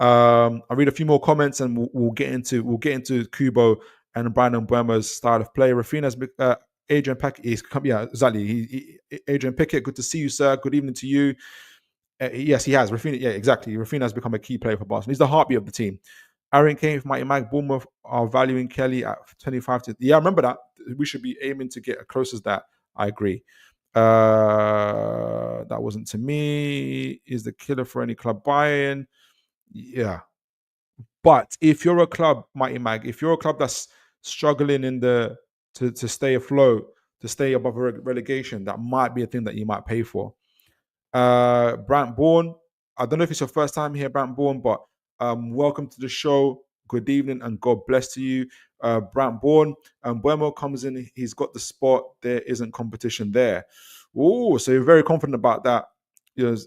I'll read a few more comments and we'll get into Kubo and Brian Mbeumo's style of play. Rafina's Adrian Pickett. Yeah, exactly. Adrian Pickett, good to see you, sir. Good evening to you. Yes, he has. Rafina, yeah, exactly. Rafina has become a key player for Barcelona. He's the heartbeat of the team. Aaron Kane from Mighty Mag, Bournemouth are valuing Kelly at 25 to. Yeah, I remember that. We should be aiming to get as close as that. I agree. That wasn't to me. Is the killer for any club buying? Yeah. But if you're a club, Mighty Mag, if you're a club that's struggling to stay afloat, to stay above relegation, that might be a thing that you might pay for. Brant Bourne, I don't know if it's your first time here, Brant Bourne, but welcome to the show. Good evening and God bless to you. Brant Bourne, Mbeumo comes in, he's got the spot, there isn't competition there. Oh, so you're very confident about that. Yes.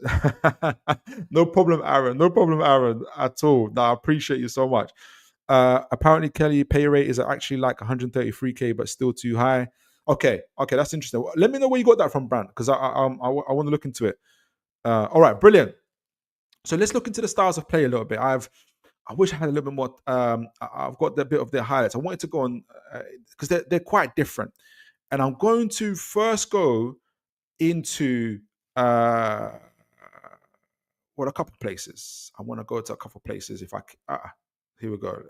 No problem, Aaron. No problem, Aaron, at all. No, I appreciate you so much. Apparently, Kelly pay rate is actually like 133k, but still too high. Okay, that's interesting. Let me know where you got that from, Brant, because I want to look into it. All right, brilliant. So let's look into the styles of play a little bit. I wish I had a little bit more. I've got a bit of their highlights. I wanted to go on because they're quite different, and I'm going to first go into a couple of places. I want to go to a couple of places. If I here we go.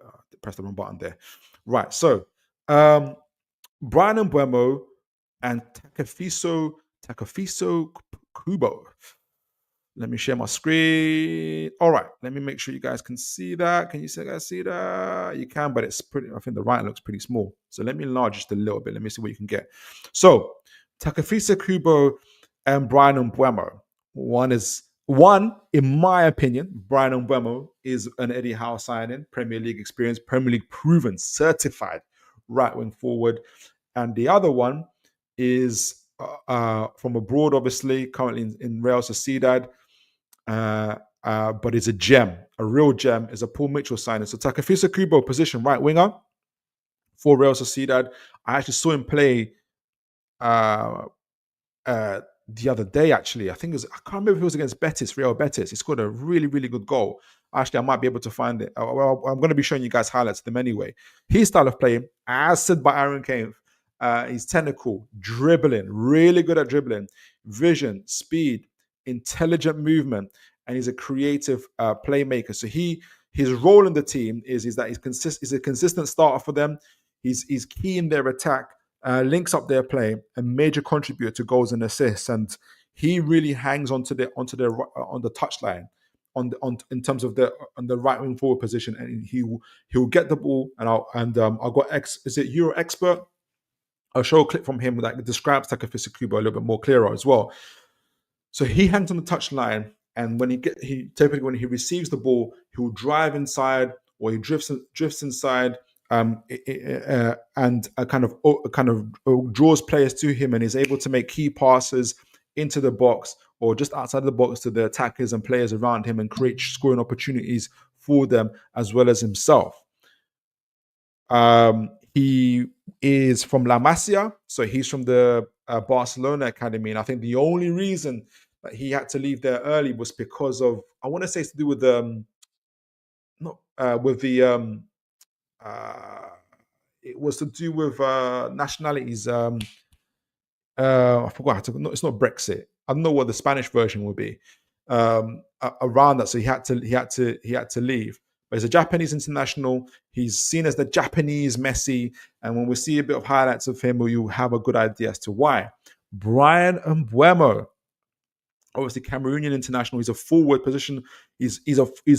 Press the wrong button there. Right. So Brian Mbeumo and Takefiso Kubo. Let me share my screen. All right, let me make sure you guys can see that. Can you guys see that? You can, but it's pretty. I think the writing looks pretty small. So let me enlarge just a little bit. Let me see what you can get. So Takefiso Kubo and Brian Mbeumo. One, in my opinion, Brian Mbeumo is an Eddie Howe signing, Premier League experience, Premier League proven, certified right wing forward, and the other one is from abroad, obviously, currently in Real Sociedad. But it's a gem, a real gem. Is a Paul Mitchell signing. So Takefiso Kubo, position right winger for Real Sociedad. I actually saw him play the other day. Actually, I think I can't remember if it was against Real Betis. He scored a really, really good goal. Actually, I might be able to find it. Well, I'm going to be showing you guys highlights of them anyway. His style of play, as said by Aaron Kane, he's technical, dribbling, really good at dribbling, vision, speed, intelligent movement, and he's a creative playmaker. So his role in the team is that he's a consistent starter for them. He's key in their attack, links up their play, a major contributor to goals and assists, and he really hangs onto the on the touchline, on in terms of the on the right wing forward position, and he'll get the ball, and I've got is it Euro Expert? I'll show a clip from him that describes Takafisa Kubo a little bit more clearer as well. So he hangs on the touchline, and when he typically when he receives the ball, he'll drive inside or he drifts inside, and kind of draws players to him, and is able to make key passes into the box or just outside the box to the attackers and players around him, and create scoring opportunities for them as well as himself. He is from La Masia, so he's from the Barcelona academy, and I think the only reason that he had to leave there early was because of, I want to say, it's to do with not with the it was to do with nationalities. I forgot how to. No, it's not Brexit. I don't know what the Spanish version would be around that. So he had to leave. But he's a Japanese international. He's seen as the Japanese Messi, and when we see a bit of highlights of him, you'll have a good idea as to why. Brian Mbeumo, obviously Cameroonian international. He's a forward position. He's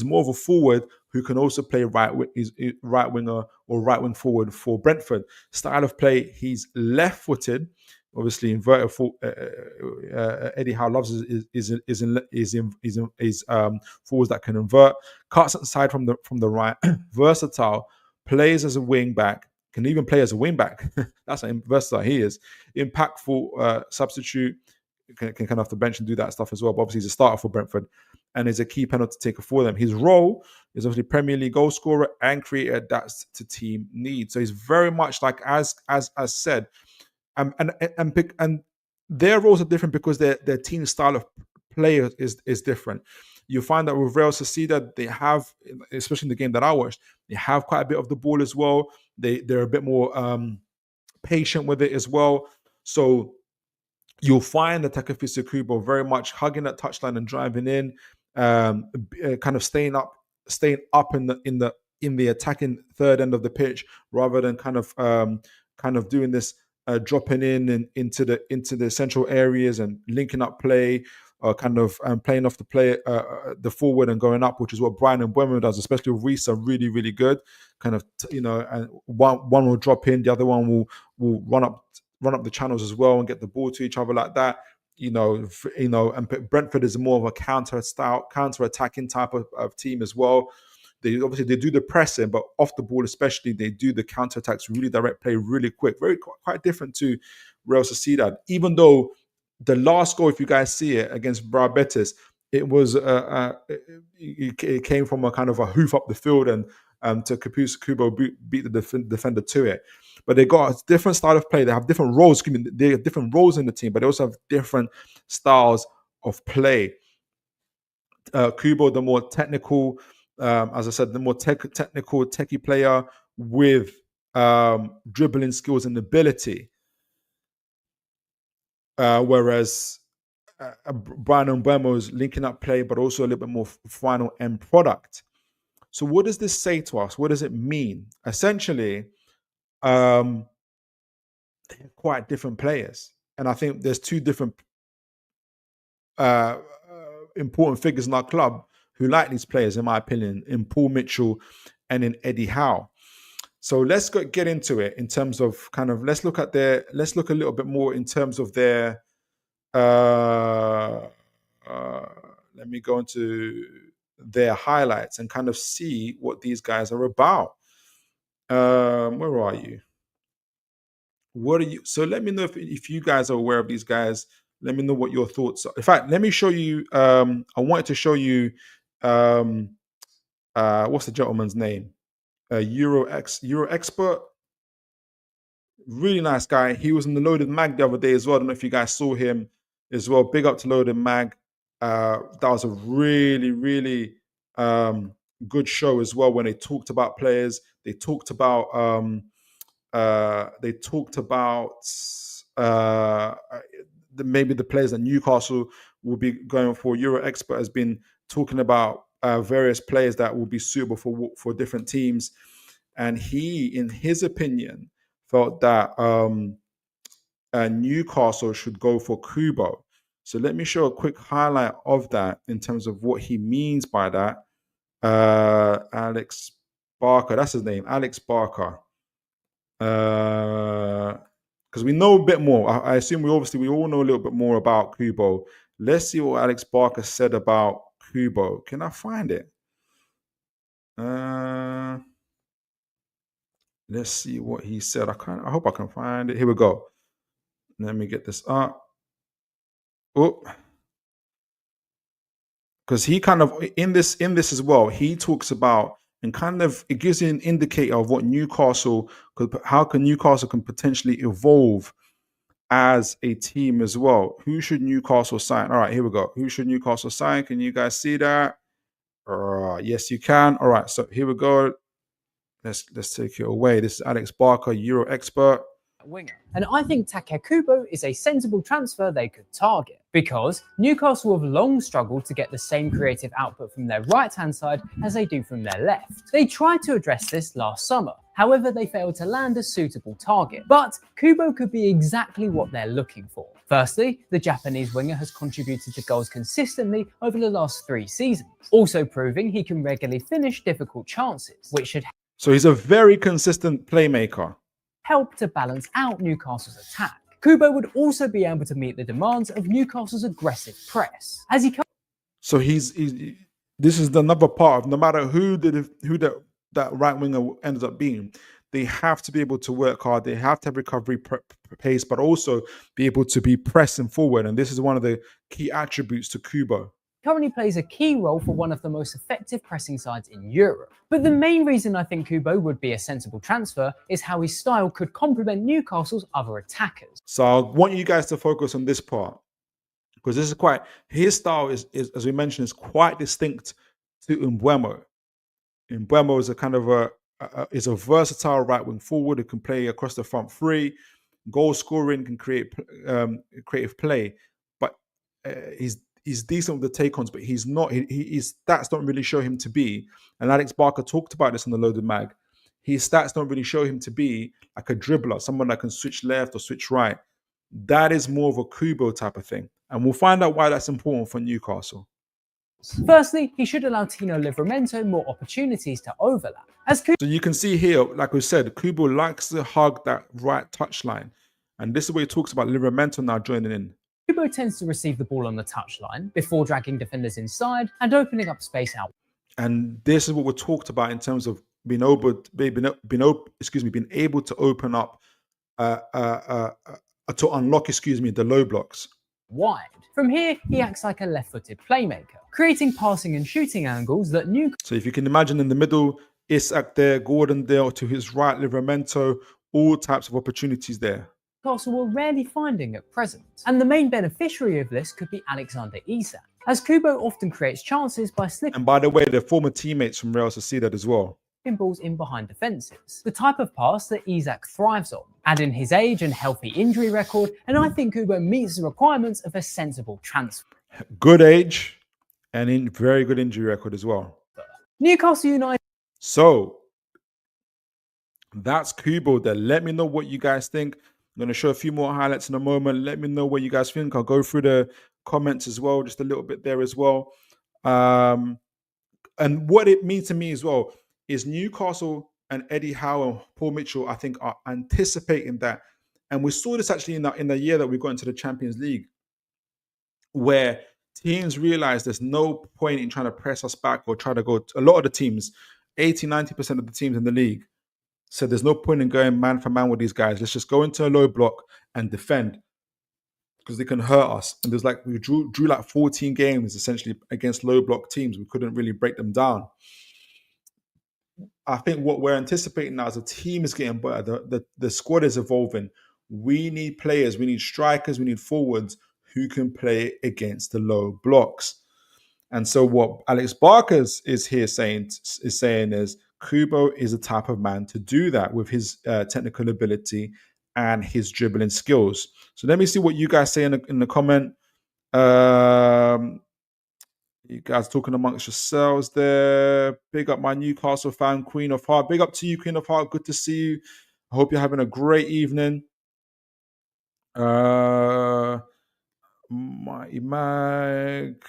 more of a forward who can also play he's right winger or right wing forward for Brentford. Style of play, he's left-footed. Obviously, inverted Eddie Howe loves forwards that can invert, cuts inside from the right, versatile, plays as a wing back, can even play as a wing back. That's how versatile he is. Impactful substitute, can come off the bench and do that stuff as well. But obviously, he's a starter for Brentford and is a key penalty taker for them. His role is obviously Premier League goal scorer and creator adapts to team needs. So he's very much like as said. And their roles are different because their team style of play is different. You find that with Real Sociedad, they have, especially in the game that I watched, they have quite a bit of the ball as well. They're a bit more patient with it as well. So you'll find that Takafisa Kubo very much hugging that touchline and driving in, kind of staying up in the attacking third end of the pitch, rather than kind of doing this. Dropping in into the central areas and linking up play, kind of playing off the forward and going up, which is what Brian and Mbeumo does, especially with Reece, are really, really good. Kind of, and one will drop in, the other one will run up the channels as well and get the ball to each other like that. And Brentford is more of a counter-attacking type of team as well. They do the pressing, but off the ball especially, they do the counter-attacks, really direct play, really quick. Quite different to Real Sociedad. Even though the last goal, if you guys see it, against Betis, it was it came from a kind of a hoof up the field, and to Kubo beat the defender to it. But they got a different style of play. They have different roles. They have different roles in the team, but they also have different styles of play. Kubo, the more technical, as I said, the more technical, techie player with dribbling skills and ability. Whereas Brian Mbeumo's linking up play, but also a little bit more final end product. So what does this say to us? What does it mean? Essentially, they're quite different players. And I think there's two different important figures in our club who like these players, in my opinion, in Paul Mitchell and in Eddie Howe. So let's get into it in terms of let's look a little bit more in terms of their let me go into their highlights and kind of see what these guys are about. Where are you? What are you? So let me know if you guys are aware of these guys. Let me know what your thoughts are. In fact, let me show you. I wanted to show you. What's the gentleman's name? Euro Expert. Really nice guy. He was in the Loaded Mag the other day as well. I don't know if you guys saw him as well. Big up to Loaded Mag. That was a really, really good show as well. When they talked about players, they talked about maybe the players that Newcastle will be going for. Euro Expert has been talking about various players that will be suitable for different teams, and he, in his opinion, felt that Newcastle should go for Kubo. So let me show a quick highlight of that in terms of what he means by that. Alex Barker, that's his name, Alex Barker. Because we know a bit more. I assume we all know a little bit more about Kubo. Let's see what Alex Barker said about Kubo. Can I find it? Let's see what he said. I hope I can find it. Here we go. Let me get this up. Oh, because he kind of in this as well. He talks about and kind of it gives you an indicator of what Newcastle how Newcastle can potentially evolve as a team as well. Who should Newcastle sign? All right, here we go. Who should Newcastle sign? Can you guys see that? Yes, you can. All right, so here we go. Let's take it away. This is Alex Barker, Euro expert. Winger. And I think Take Kubo is a sensible transfer they could target, because Newcastle have long struggled to get the same creative output from their right-hand side as they do from their left. They tried to address this last summer, however they failed to land a suitable target. But Kubo could be exactly what they're looking for. Firstly, the Japanese winger has contributed to goals consistently over the last 3 seasons, also proving he can regularly finish difficult chances, which should So he's a very consistent playmaker. Help to balance out Newcastle's attack. Kubo would also be able to meet the demands of Newcastle's aggressive press, as he comes. So he's this is another part of no matter who that right winger ends up being, they have to be able to work hard. They have to have recovery pace, but also be able to be pressing forward. And this is one of the key attributes to Kubo. Currently plays a key role for one of the most effective pressing sides in Europe. But the main reason I think Kubo would be a sensible transfer is how his style could complement Newcastle's other attackers. So I want you guys to focus on this part, because this is his style is as we mentioned, is quite distinct to Mbeumo. Mbeumo is a kind of is a versatile right wing forward who can play across the front three, goal scoring, can create creative play, but he's decent with the take-ons, but he's not. His stats don't really show him to be. And Alex Barker talked about this on the Loaded Mag. His stats don't really show him to be like a dribbler, someone that can switch left or switch right. That is more of a Kubo type of thing, and we'll find out why that's important for Newcastle. Firstly, he should allow Tino Livramento more opportunities to overlap. So you can see here, like we said, Kubo likes to hug that right touchline, and this is where he talks about Livramento now joining in. Kubo tends to receive the ball on the touchline before dragging defenders inside and opening up space out. And this is what we talked about in terms of being able to open up to unlock, the low blocks. Wide. From here, he acts like a left-footed playmaker, creating passing and shooting angles that So if you can imagine in the middle, Isak there, Gordon there, to his right, Livramento, all types of opportunities there. Newcastle were rarely finding at present. And the main beneficiary of this could be Alexander Isak, as Kubo often creates chances by slipping. And by the way, they're former teammates from Real Sociedad as well. Balls in behind defences, the type of pass that Isak thrives on. Add in his age and healthy injury record, and I think Kubo meets the requirements of a sensible transfer. Good age and very good injury record as well. Newcastle United. So that's Kubo there. Let me know what you guys think. I'm going to show a few more highlights in a moment. Let me know what you guys think. I'll go through the comments as well, just a little bit there as well. And what it means to me as well is Newcastle and Eddie Howe and Paul Mitchell, I think, are anticipating that. And we saw this actually in the year that we got into the Champions League, where teams realized there's no point in trying to press us back or try to go. A lot of the teams, 80-90% of the teams in the league, said there's no point in going man for man with these guys. Let's just go into a low block and defend, because they can hurt us. And there's we drew like 14 games essentially against low block teams. We couldn't really break them down. I think what we're anticipating now is the team is getting better. The squad is evolving. We need players, we need strikers, we need forwards who can play against the low blocks. And so what Alex Barker is saying is Kubo is the type of man to do that with his technical ability and his dribbling skills. So let me see what you guys say in the comment. You guys talking amongst yourselves there. Big up my Newcastle fan, Queen of Heart. Big up to you, Queen of Heart. Good to see you. I hope you're having a great evening. My Mighty Mag,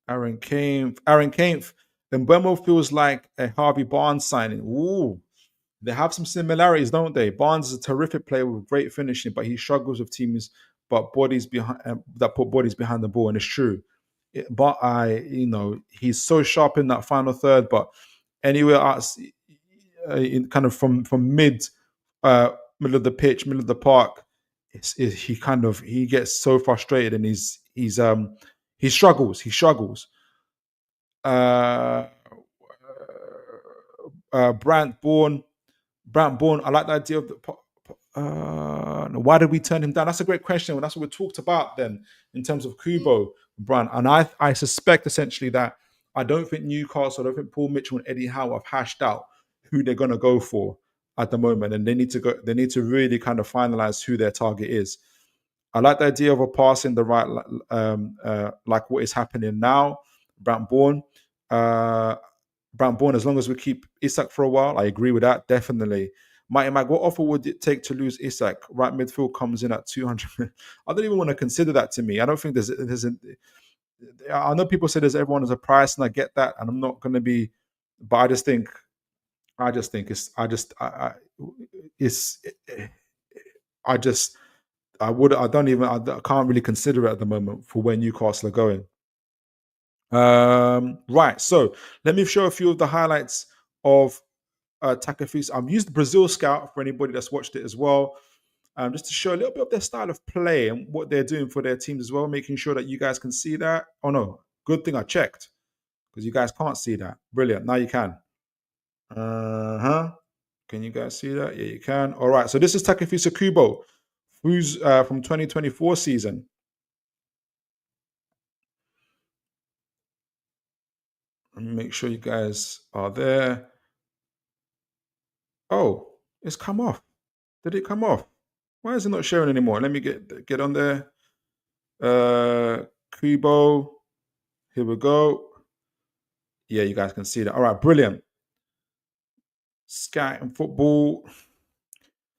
Aaron Kempf. Mbeumo feels like a Harvey Barnes signing. Ooh, they have some similarities, don't they? Barnes is a terrific player with great finishing, but he struggles with teams but bodies behind that put bodies behind the ball, and it's true. But he's so sharp in that final third. But anywhere else, in kind of from middle of the pitch, middle of the park, he gets so frustrated and he struggles. He struggles. Brant Bourne. I like the idea of why did we turn him down? That's a great question. That's what we talked about then in terms of Kubo, Brant. And I suspect essentially that I don't think Newcastle, I don't think Paul Mitchell and Eddie Howe have hashed out who they're going to go for at the moment, and they need to really kind of finalize who their target is. I like the idea of a pass in the right, like what is happening now. Brant Bourne, as long as we keep Isak for a while, I agree with that, definitely. Mighty Mag, what offer would it take to lose Isak? Right midfield comes in at 200. I don't even want to consider that to me. I don't think I know people say everyone has a price, and I get that, and I'm not going to be, but I just think I can't really consider it at the moment for where Newcastle are going. Right, so let me show a few of the highlights of Takefusa. I've used Brazil Scout for anybody that's watched it as well, just to show a little bit of their style of play and what they're doing for their teams as well, making sure that you guys can see that. Oh no, good thing I checked, because you guys can't see that. Brilliant, now you can. Can you guys see that? Yeah, you can. All right, so this is Takefusa Kubo, who's from 2024 season. Let me make sure you guys are there. Oh, it's come off. Did it come off? Why is it not showing anymore? Let me get on there. Kubo. Here we go. Yeah, you guys can see that. All right, brilliant. Sky and football.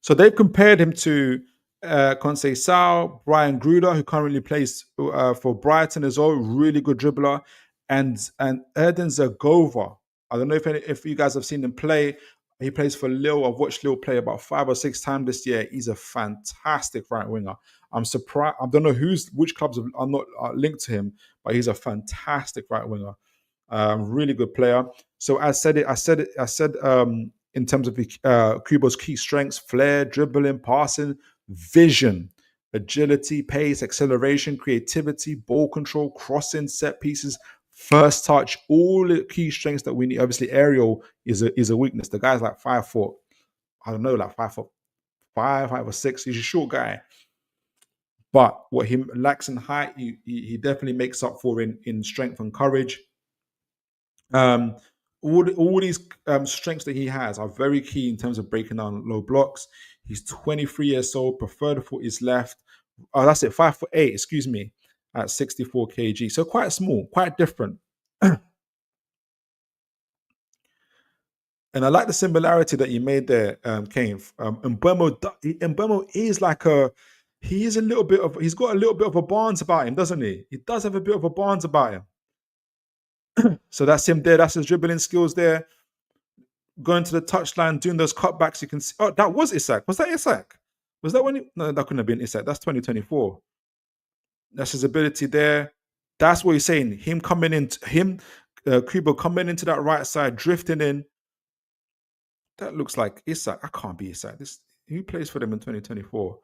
So they've compared him to Conceição, Brian Gruder, who currently plays for Brighton as well, really good dribbler, and Erdem Zagova. I don't know if you guys have seen him play. He plays for Lille. I've watched Lille play about 5 or 6 times this year. He's a fantastic right winger. I'm surprised. I don't know which clubs are not linked to him, but he's a fantastic right winger. Really good player. So I said in terms of Kubo's key strengths: flair, dribbling, passing, vision, agility, pace, acceleration, creativity, ball control, crossing, set pieces, first touch, all the key strengths that we need. Obviously, aerial is a weakness. The guy's like 5 foot, I don't know, like 5'5", 5 or 6. He's a short guy. But what he lacks in height, he definitely makes up for in strength and courage. All these strengths that he has are very key in terms of breaking down low blocks. He's 23 years old. Preferred foot is left. Oh, that's it. 5'8", excuse me, at 64 kg. So quite small, quite different. And I like the similarity that you made there, Kane. Mbeumo is like he's got a little bit of a Barnes about him, doesn't he? He does have a bit of a Barnes about him. So that's him there. That's his dribbling skills there. Going to the touchline, doing those cutbacks. You can see. Oh, that was Isak. Was that Isak? Was that when? No, that couldn't have been Isak. That's 2024. That's his ability there. That's what he's saying. Him coming in, Kubo coming into that right side, drifting in. That looks like Isak. I can't be Isak. Who plays for them in 2024?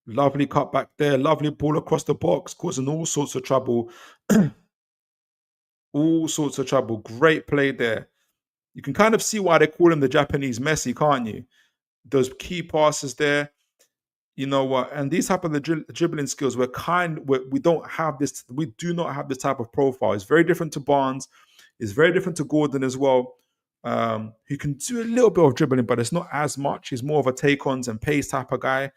Lovely cutback there. Lovely ball across the box, causing all sorts of trouble. All sorts of trouble. Great play there. You can kind of see why they call him the Japanese Messi, can't you? Those key passes there. You know what? And these type of the dribbling skills, we don't have this. We do not have this type of profile. It's very different to Barnes. It's very different to Gordon as well. He can do a little bit of dribbling, but it's not as much. He's more of a take-ons and pace type of guy.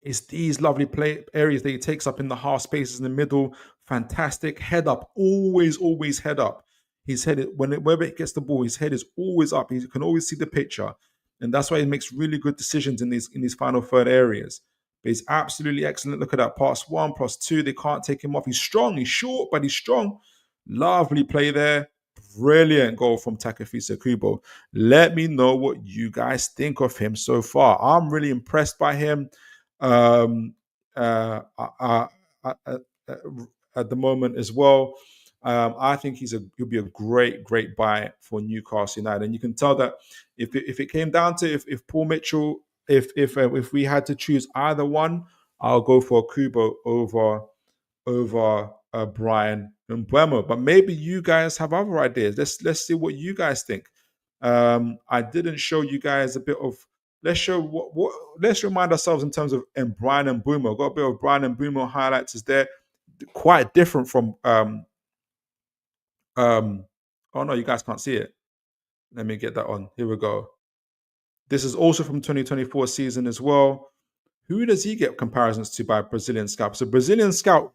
It's these lovely play areas that he takes up in the half spaces in the middle. Fantastic. Head up. Always head up. His head, whenever it gets the ball, his head is always up. He can always see the picture. And that's why he makes really good decisions in these final third areas. but he's absolutely excellent. Look at that, +1, +2. They can't take him off. He's strong. He's short, but he's strong. Lovely play there. Brilliant goal from Takefusa Kubo. Let me know what you guys think of him so far. I'm really impressed by him. At the moment as well. I think he'll be a great buy for Newcastle United, and you can tell that if it came down to if Paul Mitchell, if we had to choose either one, I'll go for Kubo over Brian and Mbeumo. But maybe you guys have other ideas. Let's see what you guys think. I didn't show you guys a bit of. Let's show what. Let's remind ourselves in terms of Brian and Mbeumo. Got a bit of Brian and Mbeumo highlights is there. Quite different from. Oh no, you guys can't see it. Let me get that on. Here we go. This is also from 2024 season as well. Who does he get comparisons to by Brazilian scout? So Brazilian scout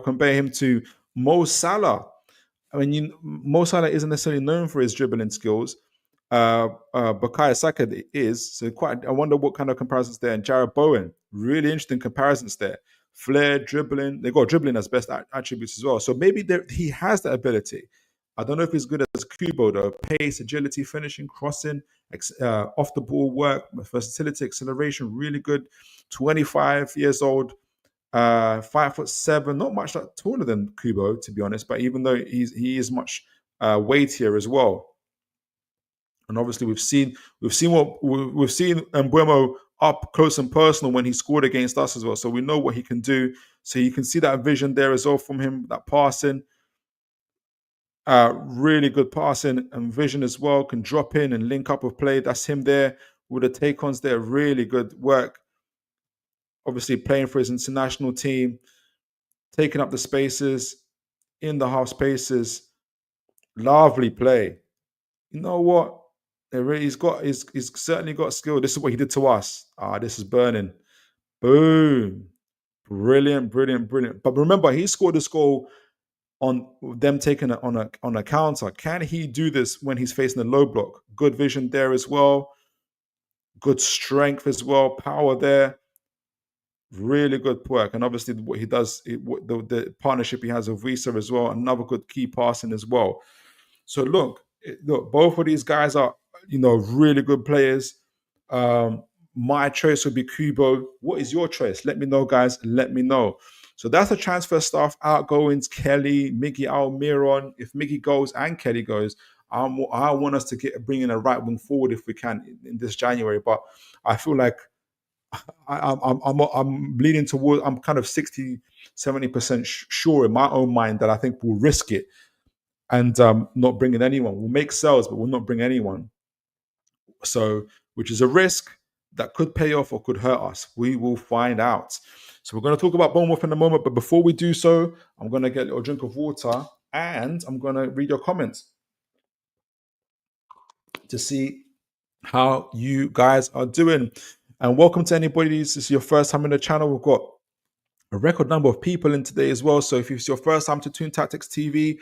compare him to Mo Salah. I mean, Mo Salah isn't necessarily known for his dribbling skills. Bukayo Saka is. So I wonder what kind of comparisons there. And Jared Bowen, really interesting comparisons there. Flair, dribbling. They got dribbling as best attributes as well. So maybe he has that ability. I don't know if he's good as Kubo though. Pace, agility, finishing, crossing, off the ball work, versatility, acceleration, really good. 25 years old, 5'7", not much taller than Kubo to be honest. But even though he is much weightier as well. And obviously we've seen Mbeumo up close and personal when he scored against us as well. So we know what he can do. So you can see that vision there as well from him, that passing. Really good passing and vision as well. Can drop in and link up with play. That's him there with the take-ons there. Really good work. Obviously playing for his international team, taking up the spaces, in the half spaces. Lovely play. You know what? He's certainly got skill. This is what he did to us. This is burning. Boom. Brilliant. But remember, he scored this goal on them taking it on a counter. Can he do this when he's facing a low block? Good vision there as well. Good strength as well. Power there. Really good work. And obviously what he does, the partnership he has with Visa as well. Another good key passing as well. So look, both of these guys are, really good players. My choice would be Kubo. What is your choice? Let me know, guys. Let me know. So that's the transfer stuff. Outgoings, Kelly, Miggy, Almiron. If Miggy goes and Kelly goes, I want us to bring in a right wing forward if we can in this January. But I feel like I'm leaning toward. I'm kind of 60-70% sure in my own mind that I think we'll risk it and not bringing anyone. We'll make sales, but we'll not bring anyone. So, which is a risk that could pay off or could hurt us. We will find out. So we're going to talk about Bournemouth in a moment, but before we do so, I'm going to get a little drink of water and I'm going to read your comments to see how you guys are doing. And welcome to anybody. This is your first time in the channel. We've got a record number of people in today as well. So if it's your first time to Toon Tactics TV,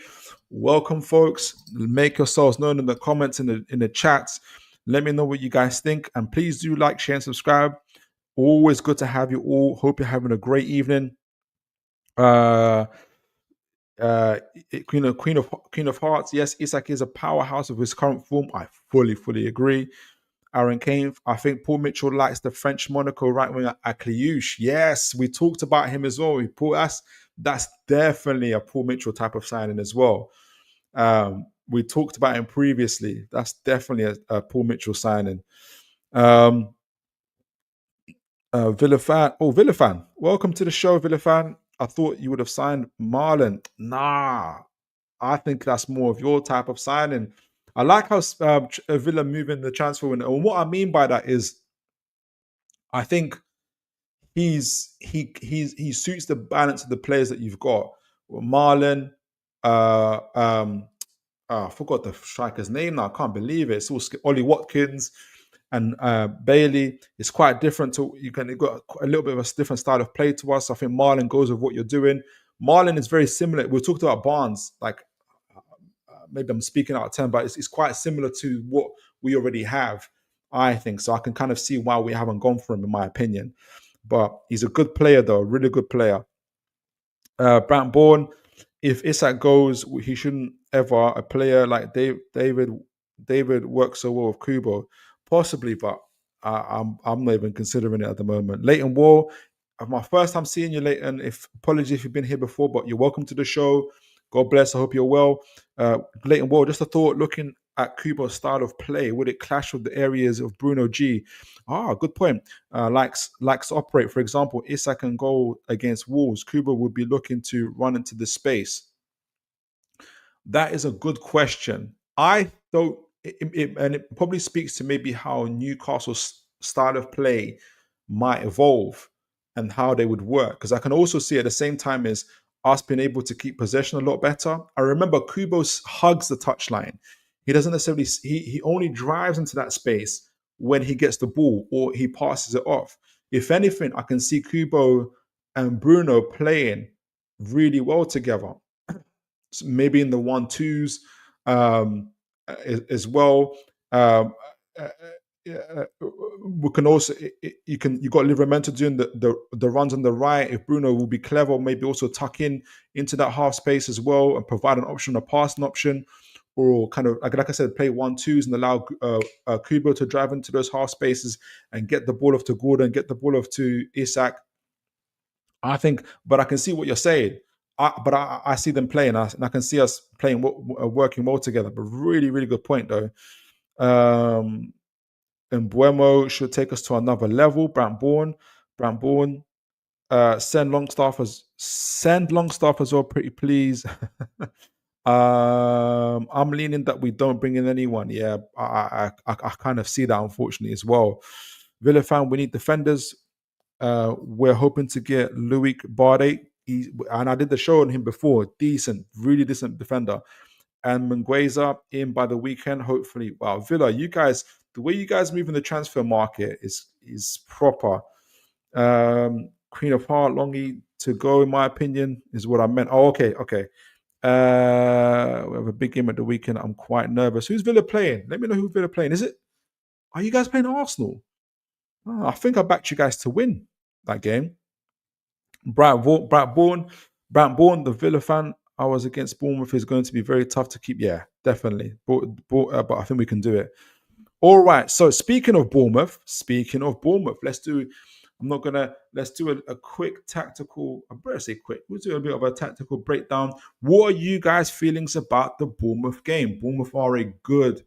welcome, folks. Make yourselves known in the comments, in the chats. Let me know what you guys think. And please do like, share, and subscribe. Always good to have you all. Hope you're having a great evening. Queen of Hearts. Yes, Isak is a powerhouse of his current form. I fully agree. Aaron Kane, I think Paul Mitchell likes the French Monaco right winger Akliouche. Yes, we talked about him as well. That's definitely a Paul Mitchell type of signing as well. We talked about him previously. That's definitely a Paul Mitchell signing. Villafan. Welcome to the show, Villafan. I thought you would have signed Marlon. Nah, I think that's more of your type of signing. I like how Villa moving the transfer window. And what I mean by that is, I think he suits the balance of the players that you've got. Marlon, I forgot the striker's name now. I can't believe it. It's all Ollie Watkins and Bailey. It's quite different to you've got a little bit of a different style of play to us. I think Marlon goes with what you're doing. Marlon is very similar. We talked about Barnes, like. Maybe I'm speaking out of turn, but it's quite similar to what we already have, I think. So I can kind of see why we haven't gone for him, in my opinion. but he's a good player though, really good player. Brant Bourne, if Isak goes, he shouldn't ever. A player like David works so well with Kubo, possibly, but I'm not even considering it at the moment. Leighton Wall, my first time seeing you, Leighton. Apologies if you've been here before, but you're welcome to the show. God bless. I hope you're well. Leighton Wall, just a thought. Looking at Kubo's style of play, would it clash with the areas of Bruno G? Good point. Likes to operate. For example, Isak can go against Wolves. Kubo would be looking to run into the space. That is a good question. I don't, and it probably speaks to maybe how Newcastle's style of play might evolve and how they would work. Because I can also see at the same time as us being able to keep possession a lot better. I remember Kubo hugs the touchline. He doesn't necessarily, he only drives into that space when he gets the ball or he passes it off. If anything, I can see Kubo and Bruno playing really well together. So maybe in the 1-2s as well. We can also you got Livramento doing the runs on the right. If Bruno will be clever, maybe also tuck into that half space as well and provide an option, a passing option, or kind of like I said, play 1-2s and allow Kubo to drive into those half spaces and get the ball off to Gordon, get the ball off to Isak. I think, but I can see what you're saying. I see them playing us, and I can see us playing, working well together. But really, really good point though. Mbeumo should take us to another level. Brant Bourne, send Longstaff as well, pretty please. I'm leaning that we don't bring in anyone. Yeah, I kind of see that unfortunately as well. Villa fan, we need defenders. We're hoping to get Loic Bardet. And I did the show on him before. Really decent defender. And Mingueza in by the weekend, hopefully. Wow, Villa, you guys, the way you guys move in the transfer market is proper. Queen of Heart, Longy to go, in my opinion, is what I meant. Oh, okay. We have a big game at the weekend. I'm quite nervous. Who's Villa playing? Let me know who Villa playing. Are you guys playing Arsenal? I think I backed you guys to win that game. Brant Bourne, the Villa fan. I was against Bournemouth is going to be very tough to keep. Yeah, definitely. But I think we can do it. All right. So speaking of Bournemouth, let's do a quick tactical. I better say quick. We'll do a bit of a tactical breakdown. What are you guys' feelings about the Bournemouth game? Bournemouth are a good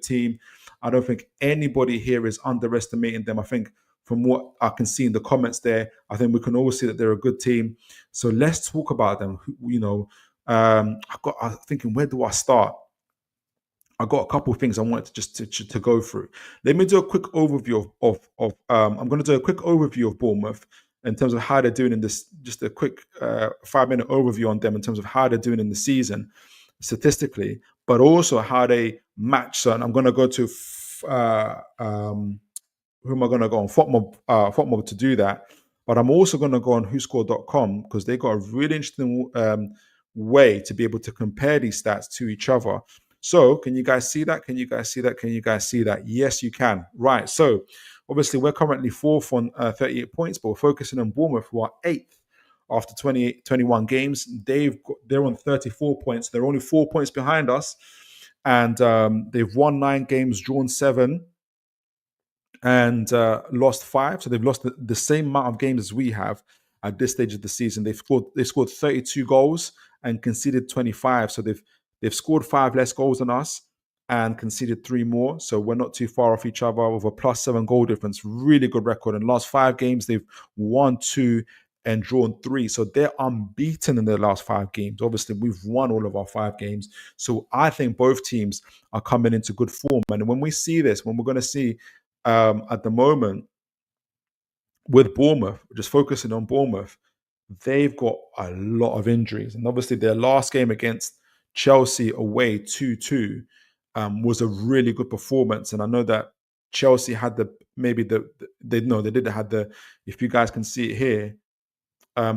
team. I don't think anybody here is underestimating them. I think from what I can see in the comments there, I think we can all see that they're a good team. So let's talk about them. I'm thinking, where do I start? I got a couple of things I wanted to go through. Let me do a quick overview I'm going to do a quick overview of Bournemouth in terms of how they're doing in this, just a quick 5-minute overview on them in terms of how they're doing in the season statistically, but also how they match. So I'm going to go to who am I going to go on? FOTMob to do that. But I'm also going to go on whoscored.com because they got a really interesting way to be able to compare these stats to each other. So can you guys see that? Can you guys see that? Yes, you can. Right. So obviously we're currently 4th on 38 points, but we're focusing on Bournemouth, who are 8th after 21 games. They're on 34 points. They're only 4 points behind us. And they've won 9 games, drawn 7, and lost 5. So they've lost the same amount of games as we have at this stage of the season. They scored 32 goals and conceded 25. So they've scored 5 less goals than us and conceded 3 more. So we're not too far off each other with a +7 goal difference. Really good record. In the last 5 games, they've won 2 and drawn 3. So they're unbeaten in their last 5 games. Obviously, we've won all of our 5 games. So I think both teams are coming into good form. And when we see this, when we're going to see at the moment with Bournemouth, just focusing on Bournemouth, they've got a lot of injuries. And obviously their last game against Chelsea away 2-2 was a really good performance. And I know that Chelsea had if you guys can see it here,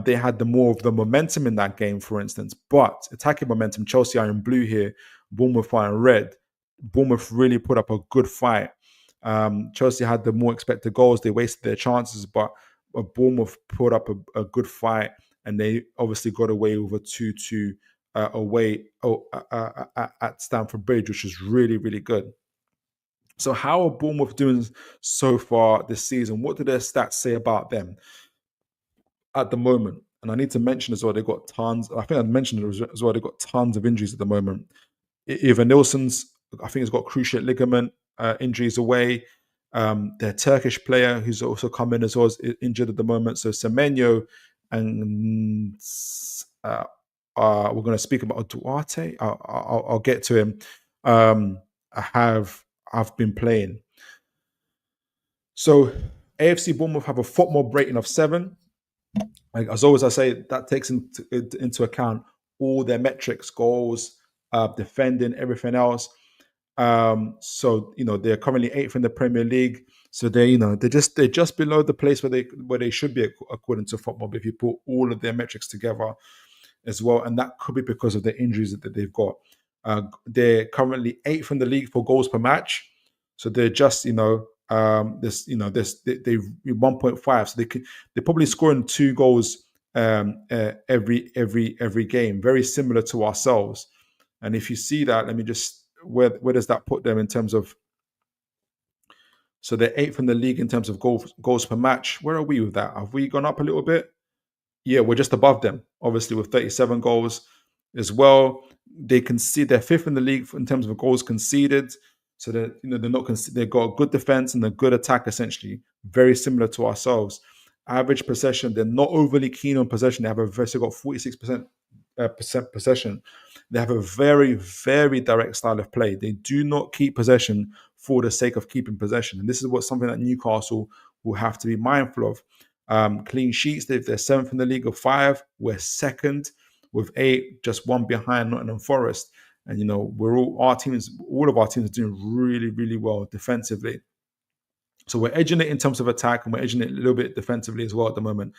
they had the more of the momentum in that game, for instance. But attacking momentum, Chelsea are in blue here, Bournemouth are in red. Bournemouth really put up a good fight. Chelsea had the more expected goals. They wasted their chances, but Bournemouth put up a good fight, and they obviously got away with a 2-2 away at Stamford Bridge, which is really, really good. So how are Bournemouth doing so far this season? What do their stats say about them at the moment? And I need to mention as well, they've got tons. I think I mentioned it as well. They've got tons of injuries at the moment. Ivan Nilsson's, I think, has got cruciate ligament injuries away. Their Turkish player, who's also come in as well, is injured at the moment. So Semenyo and we're going to speak about Duarte. I'll get to him. Have been playing. So AFC Bournemouth have a FOTMOB rating of 7. Like, as always, I say that takes into account all their metrics, goals, defending, everything else. So they're currently 8th in the Premier League. So they're just below the place where they should be according to FOTMOB if you put all of their metrics together as well. And that could be because of the injuries that they've got. They're currently 8th in the league for goals per match. So they're just they 1.5. So they're probably scoring 2 goals every game, very similar to ourselves. And if you see that, let me just where does that put them in terms of? So they're 8th in the league in terms of goals per match. Where are we with that? Have we gone up a little bit? Yeah, we're just above them, obviously, with 37 goals as well. They concede, they're 5th in the league in terms of goals conceded. So they're not they've got a good defense and a good attack, essentially, very similar to ourselves. Average possession, they're not overly keen on possession. They have got 46% possession. They have a very, very direct style of play. They do not keep possession for the sake of keeping possession. And this is something that Newcastle will have to be mindful of. Clean sheets, they're 7th in the league of 5. We're 2nd with 8, just 1 behind Nottingham Forest. And all of our teams are doing really, really well defensively. So we're edging it in terms of attack, and we're edging it a little bit defensively as well at the moment.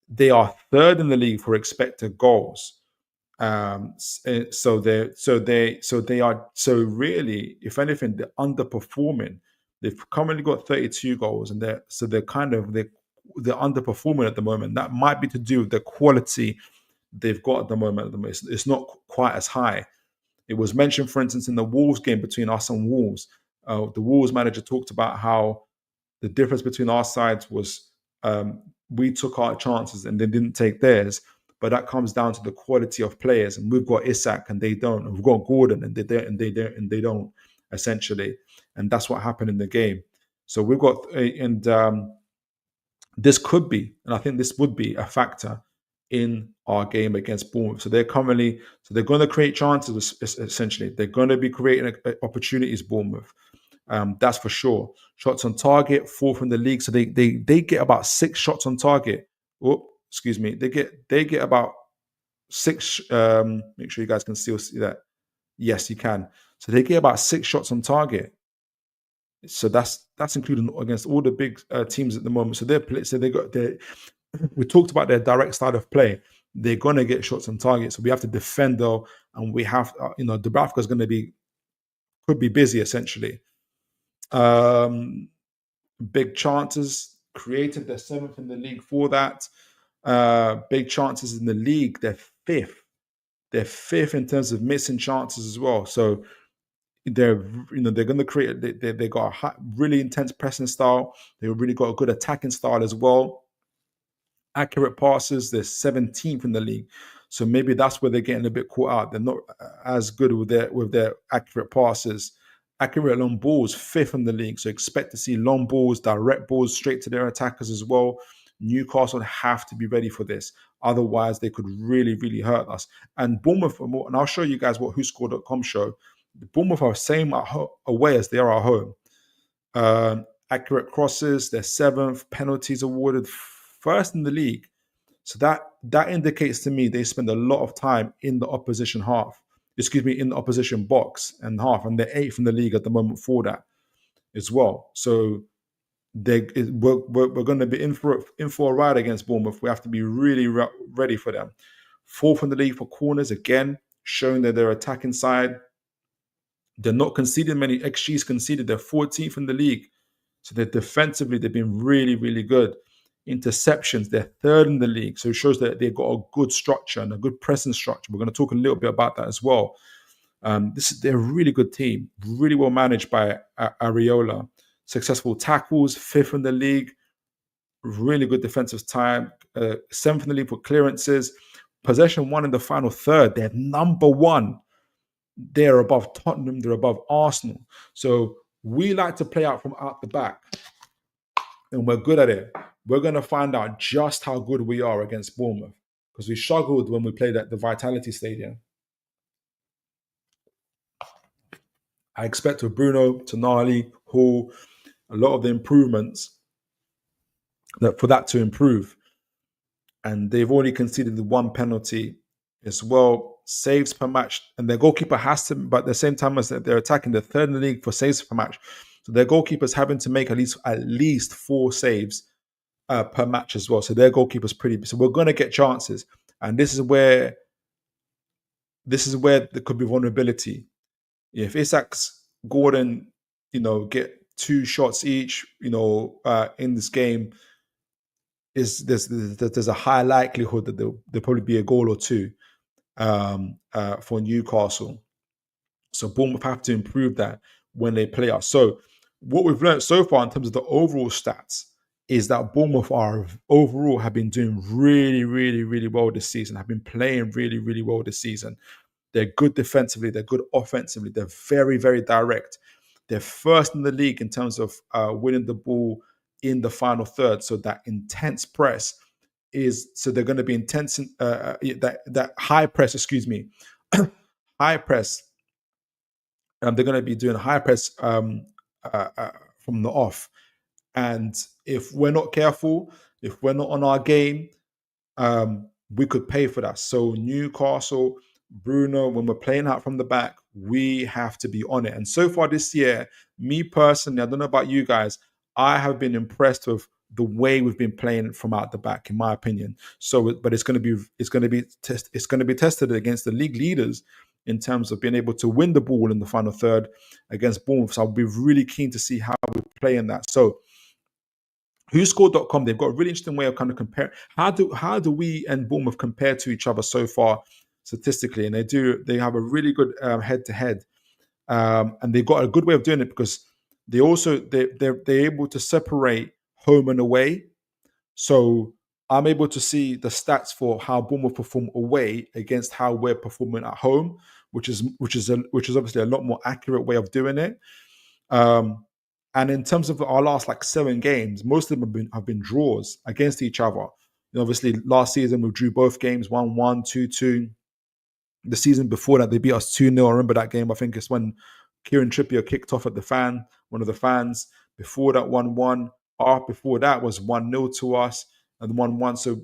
They are 3rd in the league for expected goals. So really, if anything, they're underperforming. They've currently got 32 goals, and they're underperforming at the moment. That might be to do with the quality they've got at the moment. It's not quite as high. It was mentioned, for instance, in the Wolves game between us and Wolves. The Wolves manager talked about how the difference between our sides was we took our chances and they didn't take theirs. But that comes down to the quality of players. And we've got Isak and they don't. And we've got Gordon and they don't, essentially. And that's what happened in the game. So we've got, this could be, and I think this would be a factor in our game against Bournemouth. So they're going to create chances, essentially. They're going to be creating opportunities, Bournemouth. That's for sure. Shots on target, 4th in the league. So they get about 6 shots on target. Excuse me. They get about 6. Make sure you guys can still see that. Yes, you can. So they get about 6 shots on target. So that's including against all the big teams at the moment. So we talked about their direct style of play. They're gonna get shots on target. So we have to defend though, and we have Dubravka is could be busy essentially. Big chances created. They're 7th in the league for that. Big chances in the league. They're 5th. They're 5th in terms of missing chances as well. So they're going to create. They got a really intense pressing style. They've really got a good attacking style as well. Accurate passes. They're 17th in the league. So maybe that's where they're getting a bit caught out. They're not as good with their accurate passes. Accurate long balls, 5th in the league. So expect to see long balls, direct balls straight to their attackers as well. Newcastle have to be ready for this. Otherwise, they could really, really hurt us. And Bournemouth, and I'll show you guys what WhoScored.com show. The Bournemouth are the same away as they are at home. Accurate crosses, they're 7th. Penalties awarded, 1st in the league. So that indicates to me they spend a lot of time in the opposition half. In the opposition box and half, and they're 8th in the league at the moment for that as well. So we're going to be in for a ride against Bournemouth. We have to be really ready for them. 4th in the league for corners, again, showing that they're attacking side. They're not conceding many XGs conceded. They're 14th in the league. So they're defensively, they've been really, really good. interceptions, they're third in the league. So it shows that they've got a good structure and a good presence structure. We're going to talk a little bit about that as well. They're a really good team, really well managed by Areola. Successful tackles, 5th in the league, really good defensive time, 7th in the league for clearances, possession 1 in the final third. They're number 1. They're above Tottenham, they're above Arsenal. So we like to play out from out the back, and we're good at it. We're going to find out just how good we are against Bournemouth, because we struggled when we played at the Vitality Stadium. I expect with Bruno, Tonali, Hall, a lot of the improvements for that to improve. And they've already conceded the 1 penalty as well. Saves per match, and their goalkeeper has to, but at the same time as they're attacking, the 3rd in the league for saves per match. So their goalkeeper's having to make at least 4 saves per match as well. So their goalkeeper's pretty. So we're going to get chances, and this is where there could be vulnerability. If Isak's, Gordon, get 2 shots each, in this game, there's a high likelihood that there'll probably be a goal or 2 for Newcastle. So Bournemouth have to improve that when they play us. So what we've learned so far in terms of the overall stats is that Bournemouth have been doing really, really, really well this season, have been playing really, really well this season. They're good defensively, they're good offensively, they're very, very direct. They're 1st in the league in terms of winning the ball in the final third. So that intense press they're going to be intense, that high press, high press. They're going to be doing high press from the off. And if we're not careful, if we're not on our game, we could pay for that. So Newcastle, Bruno, when we're playing out from the back, we have to be on it. And so far this year, me personally, I don't know about you guys, I have been impressed with the way we've been playing from out the back, in my opinion. So, but it's going to be tested against the league leaders in terms of being able to win the ball in the final third against Bournemouth. So I'll be really keen to see how we play in that. So WhoScored.com, they've got a really interesting way of kind of comparing. How do we and Bournemouth compare to each other so far statistically? And they have a really good head-to-head. And they've got a good way of doing it because they're able to separate home and away. So I'm able to see the stats for how Bournemouth perform away against how we're performing at home, which is obviously a lot more accurate way of doing it. And in terms of our last 7 games, most of them have been draws against each other. Obviously, last season we drew both games 1-1, 2-2. The season before that, they beat us 2-0. I remember that game. I think it's when Kieran Trippier kicked off at one of the fans. Before that, 1-1. Before that was 1-0 to us and 1-1. So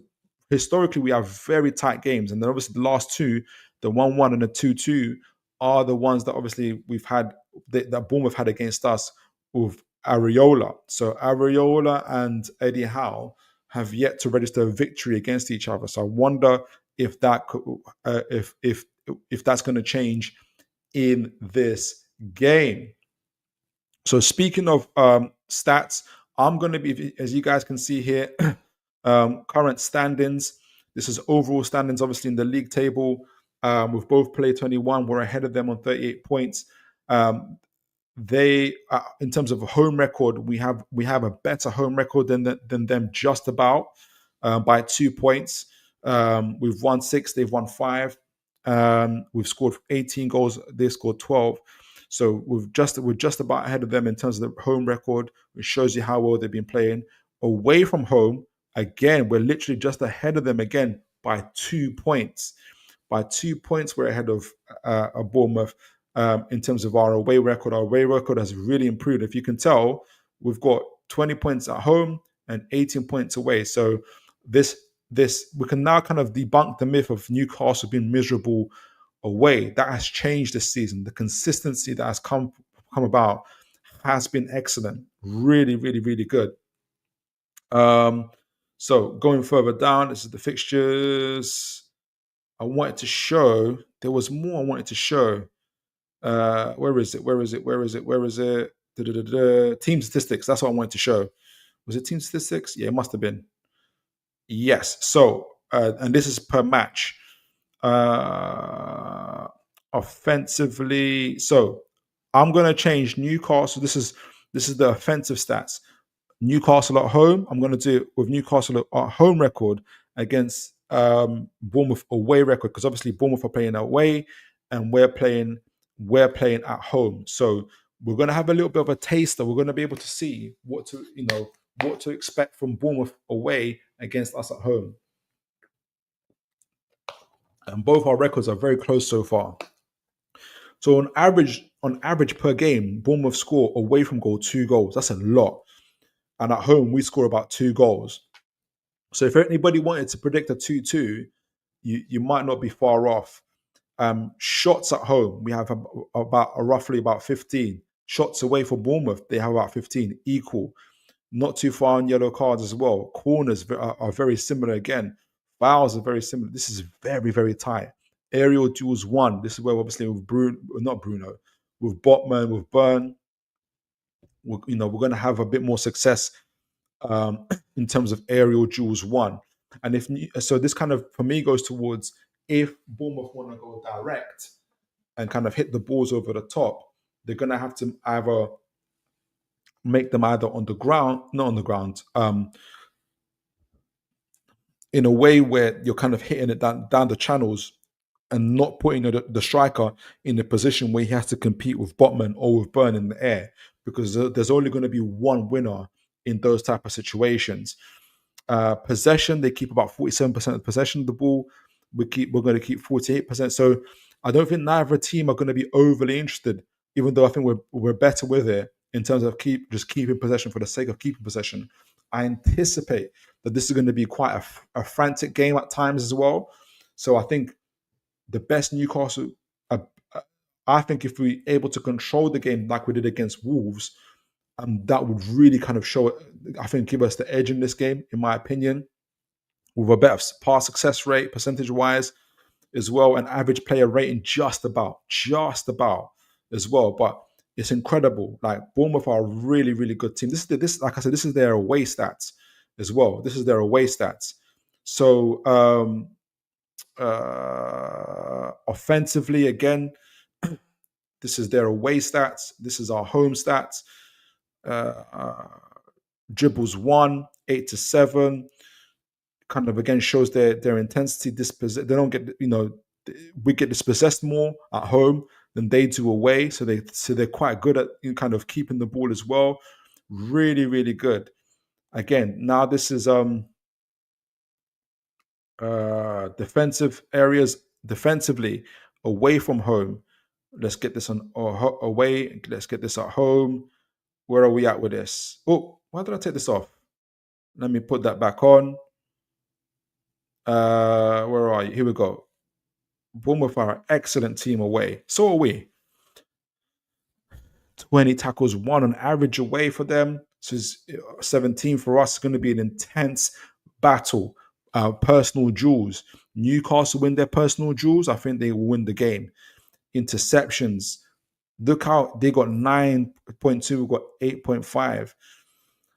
historically, we have very tight games. And then obviously the last 2, the 1-1 and the 2-2, are the ones that obviously we've had, that Bournemouth had against us with Areola. So Areola and Eddie Howe have yet to register a victory against each other. So I wonder if that if that's going to change in this game. So speaking of stats, I'm going to be, as you guys can see here, current standings. This is overall standings, obviously in the league table. We've both played 21. We're ahead of them on 38 points. They, in terms of a home record, we have a better home record than them, just about by 2 points. We've won 6, they've won 5. We've scored 18 goals, they've scored 12. So we're just about ahead of them in terms of the home record, which shows you how well they've been playing. Away from home, again, we're literally just ahead of them again by 2 points. By 2 points, we're ahead of Bournemouth. In terms of our away record has really improved. If you can tell, we've got 20 points at home and 18 points away. So this we can now kind of debunk the myth of Newcastle being miserable away. That has changed this season. The consistency that has come about has been excellent. Really, really, really good. So going further down, this is the fixtures. I wanted to show. There was more I wanted to show. Where is it? Team statistics. That's what I wanted to show. Was it team statistics? Yeah, it must have been. Yes. So, and this is per match. Offensively, so I'm going to change Newcastle. This is the offensive stats. Newcastle at home. I'm going to do it with Newcastle at home record against Bournemouth away record, because obviously Bournemouth are playing away and we're playing at home. So we're going to have a little bit of a taster. We're going to be able to see what to expect from Bournemouth away against us at home. And both our records are very close so far. So on average per game, Bournemouth score away from goal 2 goals. That's a lot. And at home, we score about 2 goals. So if anybody wanted to predict a 2-2, you might not be far off. Shots at home, we have roughly about 15. Shots away for Bournemouth, they have about 15, equal. Not too far on yellow cards as well. Corners are very similar again. Fouls are very similar. This is very, very tight. Aerial duels 1. This is where obviously with with Botman, with Burn, we're going to have a bit more success in terms of aerial duels 1. And so this kind of, for me, goes towards, if Bournemouth want to go direct and kind of hit the balls over the top, they're going to have to either make them either on the ground, not on the ground, in a way where you're kind of hitting it down the channels and not putting the striker in a position where he has to compete with Botman or with Burn in the air, because there's only going to be one winner in those type of situations. Possession, they keep about 47% of possession of the ball. We're going to keep 48%. So I don't think neither team are going to be overly interested, even though I think we're better with it in terms of keeping possession for the sake of keeping possession. I anticipate that this is going to be quite a frantic game at times as well. So I think the best Newcastle, I think if we're able to control the game like we did against Wolves, that would really kind of show it, I think, give us the edge in this game, in my opinion, with a better pass success rate, percentage-wise, as well, and average player rating just about as well. But it's incredible. Like, Bournemouth are a really, really good team. This, like I said, this is their away stats as well. This is their away stats. So offensively, again, this is their away stats. This is our home stats. Dribbles 1, 8 to 7. Kind of again shows their intensity. They don't get, we get dispossessed more at home than they do away. So they're quite good at kind of keeping the ball as well. Really, really good. Again, now this is defensive areas. Defensively, away from home. Let's get this on away. Let's get this at home. Where are we at with this? Oh, why did I take this off? Let me put that back on. Where are you? Here we go. Bournemouth are an excellent team away. So are we. 20 tackles, 1 on average away for them. So 17 for us. It's going to be an intense battle. Personal duels. Newcastle win their personal duels. I think they will win the game. Interceptions. Look how they got 9.2. We got 8.5.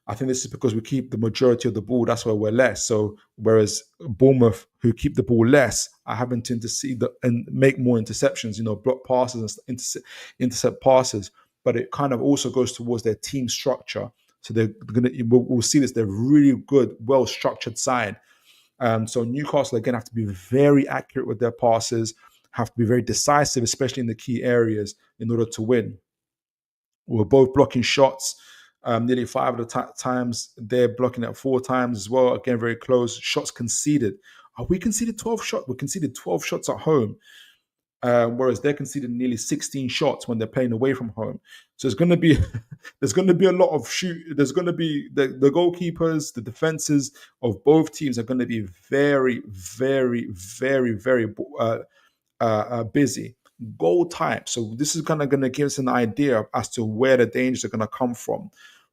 I think this is because we keep the majority of the ball. That's why we're less. So whereas Bournemouth, who keep the ball less, are having to intercede and make more interceptions, block passes and intercept passes. But it kind of also goes towards their team structure. So we'll see this. They're really good, well-structured side. So Newcastle, again, have to be very accurate with their passes, have to be very decisive, especially in the key areas, in order to win. We're both blocking shots. Nearly 5 of the times they're blocking at 4 times as well. Again, very close. Shots conceded. We conceded 12 shots. We conceded 12 shots at home, whereas they're conceding nearly 16 shots when they're playing away from home. So there's going to be a lot of shoot. There's going to be the goalkeepers, the defenses of both teams are going to be very, very, very, very busy. Goal type. So this is kind of going to give us an idea as to where the dangers are going to come from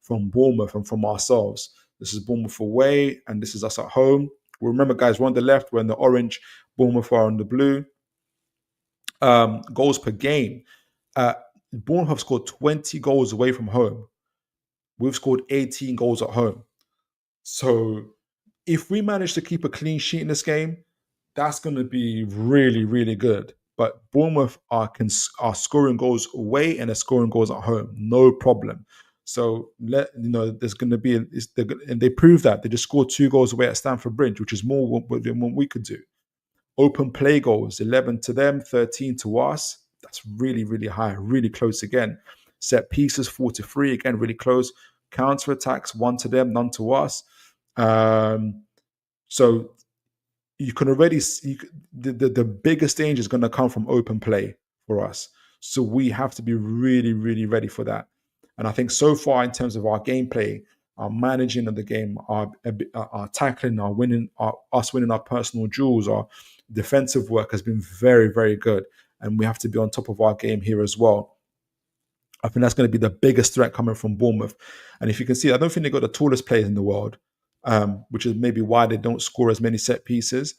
Bournemouth and from ourselves. This is Bournemouth away, and this is us at home. Remember, guys, we're on the left, we're in the orange. Bournemouth are on the blue. Goals per game. Bournemouth have scored 20 goals away from home. We've scored 18 goals at home. So if we manage to keep a clean sheet in this game, that's going to be really, really good. But Bournemouth are scoring goals away and they're scoring goals at home, no problem. So there's going to be, and they proved that they just scored 2 goals away at Stamford Bridge, which is more than what we could do. Open play goals, 11 to them, 13 to us. That's really, really high, really close again. Set pieces, 4-3, again, really close. Counter attacks, 1 to them, none to us. So you can already see the biggest danger is going to come from open play for us. So we have to be really, really ready for that. And I think so far in terms of our gameplay, our managing of the game, our tackling, our winning, us winning our personal duels, our defensive work has been very, very good. And we have to be on top of our game here as well. I think that's going to be the biggest threat coming from Bournemouth. And if you can see, I don't think they've got the tallest players in the world, which is maybe why they don't score as many set pieces.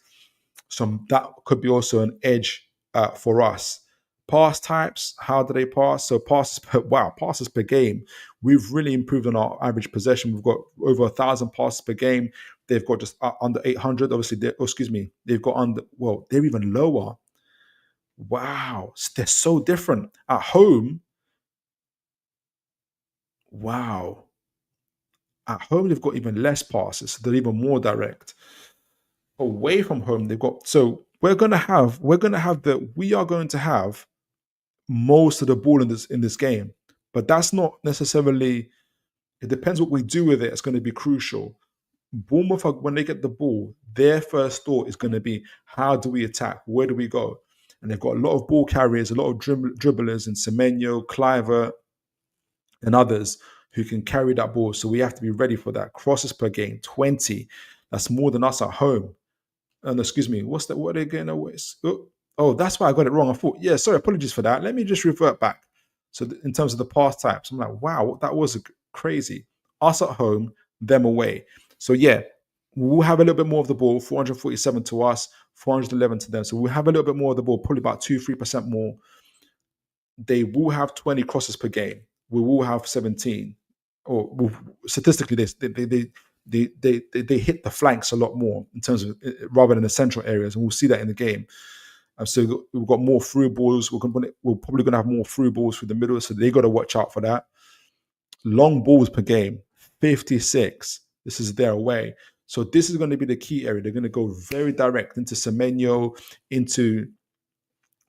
So that could be also an edge for us. Pass types, how do they pass? So passes per game. We've really improved on our average possession. We've got over 1,000 passes per game. They've got just under 800. Obviously, they've got they're even lower. Wow, they're so different. At home, wow. At home, they've got even less passes. So they're even more direct. Away from home, they've got, so we are going to have most of the ball in this game, but that's not necessarily. It depends what we do with it. It's going to be crucial. Bournemouth, when they get the ball, their first thought is going to be, how do we attack? Where do we go? And they've got a lot of ball carriers, a lot of dribblers, and Semenyo, Cliver, and others who can carry that ball. So we have to be ready for that. Crosses per game, 20. That's more than us at home. And excuse me, what's that? What are they getting away? Oh, that's why I got it wrong. I thought, sorry, apologies for that. Let me just revert back. So in terms of the pass types, I'm like, wow, that was crazy. Us at home, them away. So we'll have a little bit more of the ball, 447 to us, 411 to them. So we'll have a little bit more of the ball, probably about 2-3% more. They will have 20 crosses per game. We will have 17. Or statistically, they hit the flanks a lot more in terms of, rather than the central areas, and we'll see that in the game. So we've got more through balls. We're probably going to have more through balls through the middle, so they got to watch out for that. Long balls per game, 56. This is their away. So this is going to be the key area. They're going to go very direct into Semenyo, into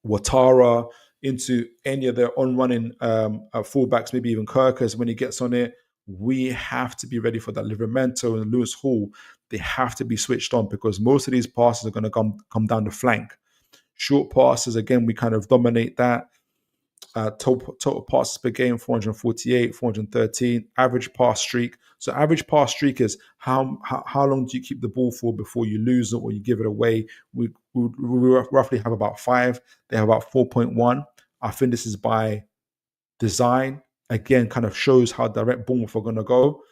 Ouattara, into any of their on-running fullbacks, maybe even Kirkers when he gets on it. We have to be ready for that. Livramento and Lewis Hall, they have to be switched on, because most of these passes are going to come down the flank. Short passes, again, we kind of dominate that. Total passes per game, 448, 413. Average pass streak. So average pass streak is how long do you keep the ball for before you lose it or you give it away. We roughly have about 5. They have about 4.1. I think this is by design. Again, kind of shows how direct Bournemouth are going to go.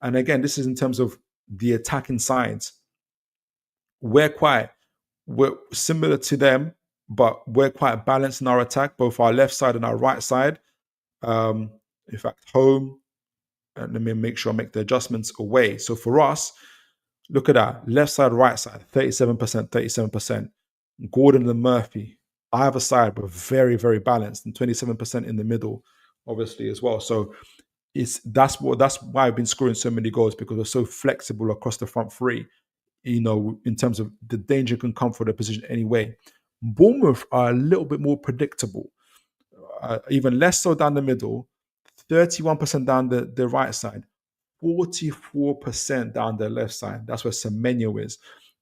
And again, this is in terms of the attacking sides. We're similar to them, but we're quite balanced in our attack, both our left side and our right side. In fact, home, and let me make sure I make the adjustments away. So for us, look at that. Left side, right side, 37%, 37%. Gordon and Murphy, either side, but very, very balanced, and 27% in the middle, obviously, as well. So that's why I've been scoring so many goals, because we're so flexible across the front three. In terms of the danger can come for the position anyway. Bournemouth are a little bit more predictable, even less so down the middle, 31% down the right side, 44% down the left side. That's where Semenyo is.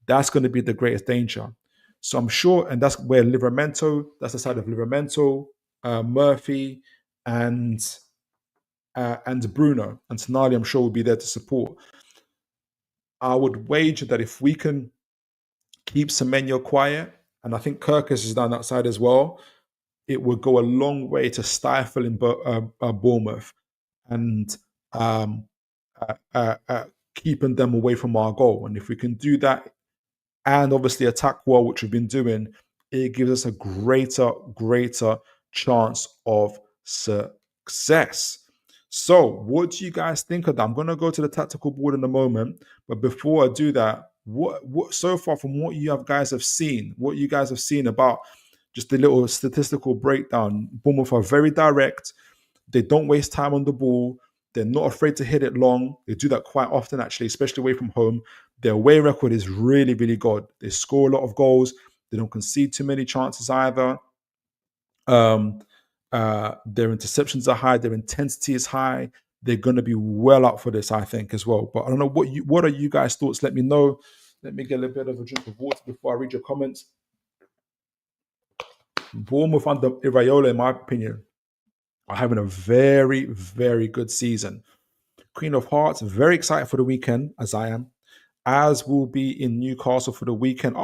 That's going to be the greatest danger. So I'm sure, and that's where that's the side of Livramento, Murphy, and Bruno. And Tonali, I'm sure, will be there to support. I would wager that if we can keep Semenyo quiet, and I think Kirkus is down that side as well, it would go a long way to stifling Bournemouth and keeping them away from our goal. And if we can do that, and obviously attack well, which we've been doing, it gives us a greater chance of success. So, what do you guys think of that? I'm going to go to the tactical board in a moment, but before I do that, what so far from what you guys have seen, what you guys have seen about just the little statistical breakdown? Bournemouth are very direct. They don't waste time on the ball. They're not afraid to hit it long. They do that quite often, actually, especially away from home. Their away record is really, really good. They score a lot of goals. They don't concede too many chances either. Their interceptions are high. Their intensity is high. They're going to be well up for this, I think, as well. But I don't know what are you guys' thoughts? Let me know. Let me get a bit of a drink of water before I read your comments. Bournemouth under Iraola, in my opinion, are having a very, very good season. Queen of Hearts, very excited for the weekend, as I am. As will be in Newcastle for the weekend.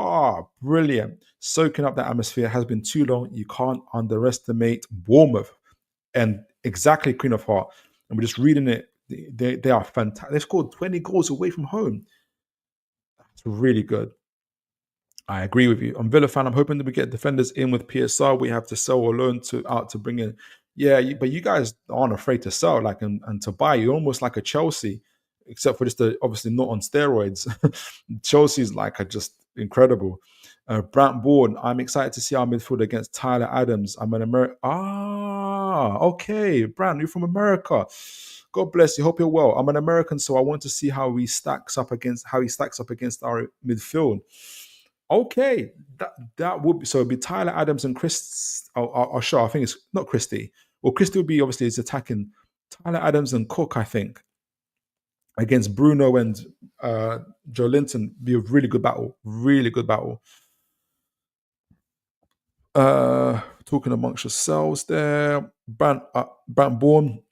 Brilliant. Soaking up that atmosphere. It has been too long. You can't underestimate Bournemouth. And exactly Queen of Heart. And we're just reading it. They are fantastic. They've scored 20 goals away from home. That's really good. I agree with you. I'm Villa fan. I'm hoping that we get defenders in with PSR. We have to sell or loan out to bring in. Yeah, but you guys aren't afraid to sell, like and to buy. You're almost like a Chelsea, except for just obviously not on steroids. Chelsea's like just incredible. Brant Bourne, I'm excited to see our midfield against Tyler Adams. I'm an American. Okay, Brant, you're from America. God bless you. Hope you're well. I'm an American, so I want to see how he stacks up against our midfield. Okay, that would be so. It'd be Tyler Adams and Chris. Sure. I think it's not Christie. Well, Christie would be obviously is attacking Tyler Adams and Cook. I think against Bruno and Joe Linton be a really good battle. Really good battle. Talking amongst yourselves there, Brant Bourne.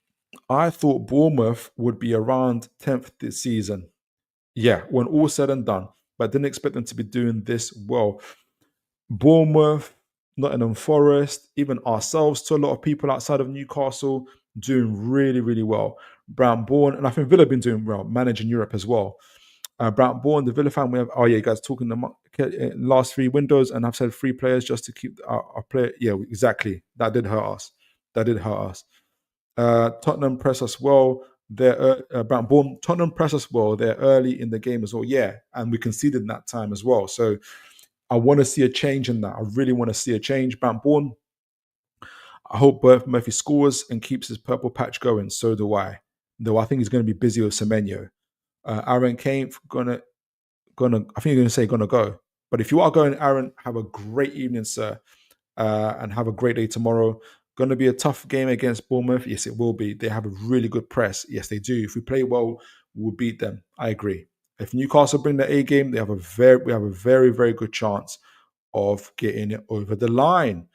I thought Bournemouth would be around 10th this season. Yeah, when all said and done, but didn't expect them to be doing this well. Bournemouth, Nottingham Forest, even ourselves, to a lot of people outside of Newcastle, doing really, really well. Brant Bourne, and I think Villa have been doing well, managing Europe as well. Brant Bourne, the Villa fan, we have, you guys talking the last 3 windows, and I've said 3 players just to keep our player. Yeah, exactly. That did hurt us. Tottenham press us well. Brant Bourne, Tottenham press us well. They're early in the game as well. Yeah, and we conceded in that time as well. So I want to see a change in that. I really want to see a change. Brant Bourne, I hope Murphy scores and keeps his purple patch going. So do I. Though I think he's going to be busy with Semenyo. Aaron Kane, I think you're going to say gonna go. But if you are going, Aaron, have a great evening, sir, and have a great day tomorrow. Going to be a tough game against Bournemouth. Yes, it will be. They have a really good press. Yes, they do. If we play well, we'll beat them. I agree. If Newcastle bring the A game, we have a very, very good chance of getting it over the line.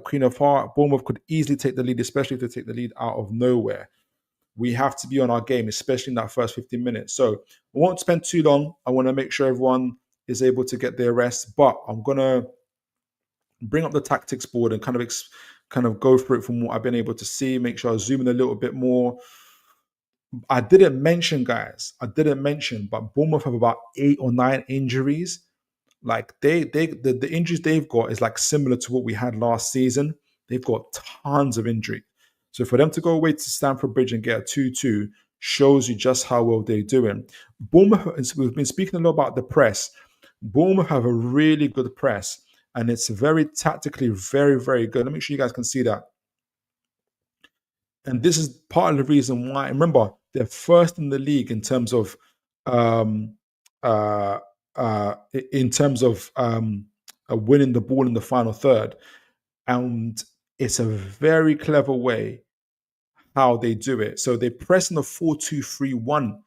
Queen of Heart, Bournemouth could easily take the lead, especially if they take the lead out of nowhere. We have to be on our game, especially in that first 15 minutes. So I won't spend too long. I want to make sure everyone is able to get their rest, but I'm going to bring up the tactics board and kind of go through it from what I've been able to see, make sure I zoom in a little bit more. I didn't mention, but Bournemouth have about 8 or 9 injuries. Like the injuries they've got is like similar to what we had last season. They've got tons of injury. So for them to go away to Stamford Bridge and get a 2-2 shows you just how well they're doing. Bournemouth, we've been speaking a lot about the press. Bournemouth have a really good press, and it's very tactically very, very good. Let me make sure you guys can see that. And this is part of the reason why. Remember, they're first in the league in terms of winning the ball in the final third. And it's a very clever way how they do it. So they press in the 4-2-3-1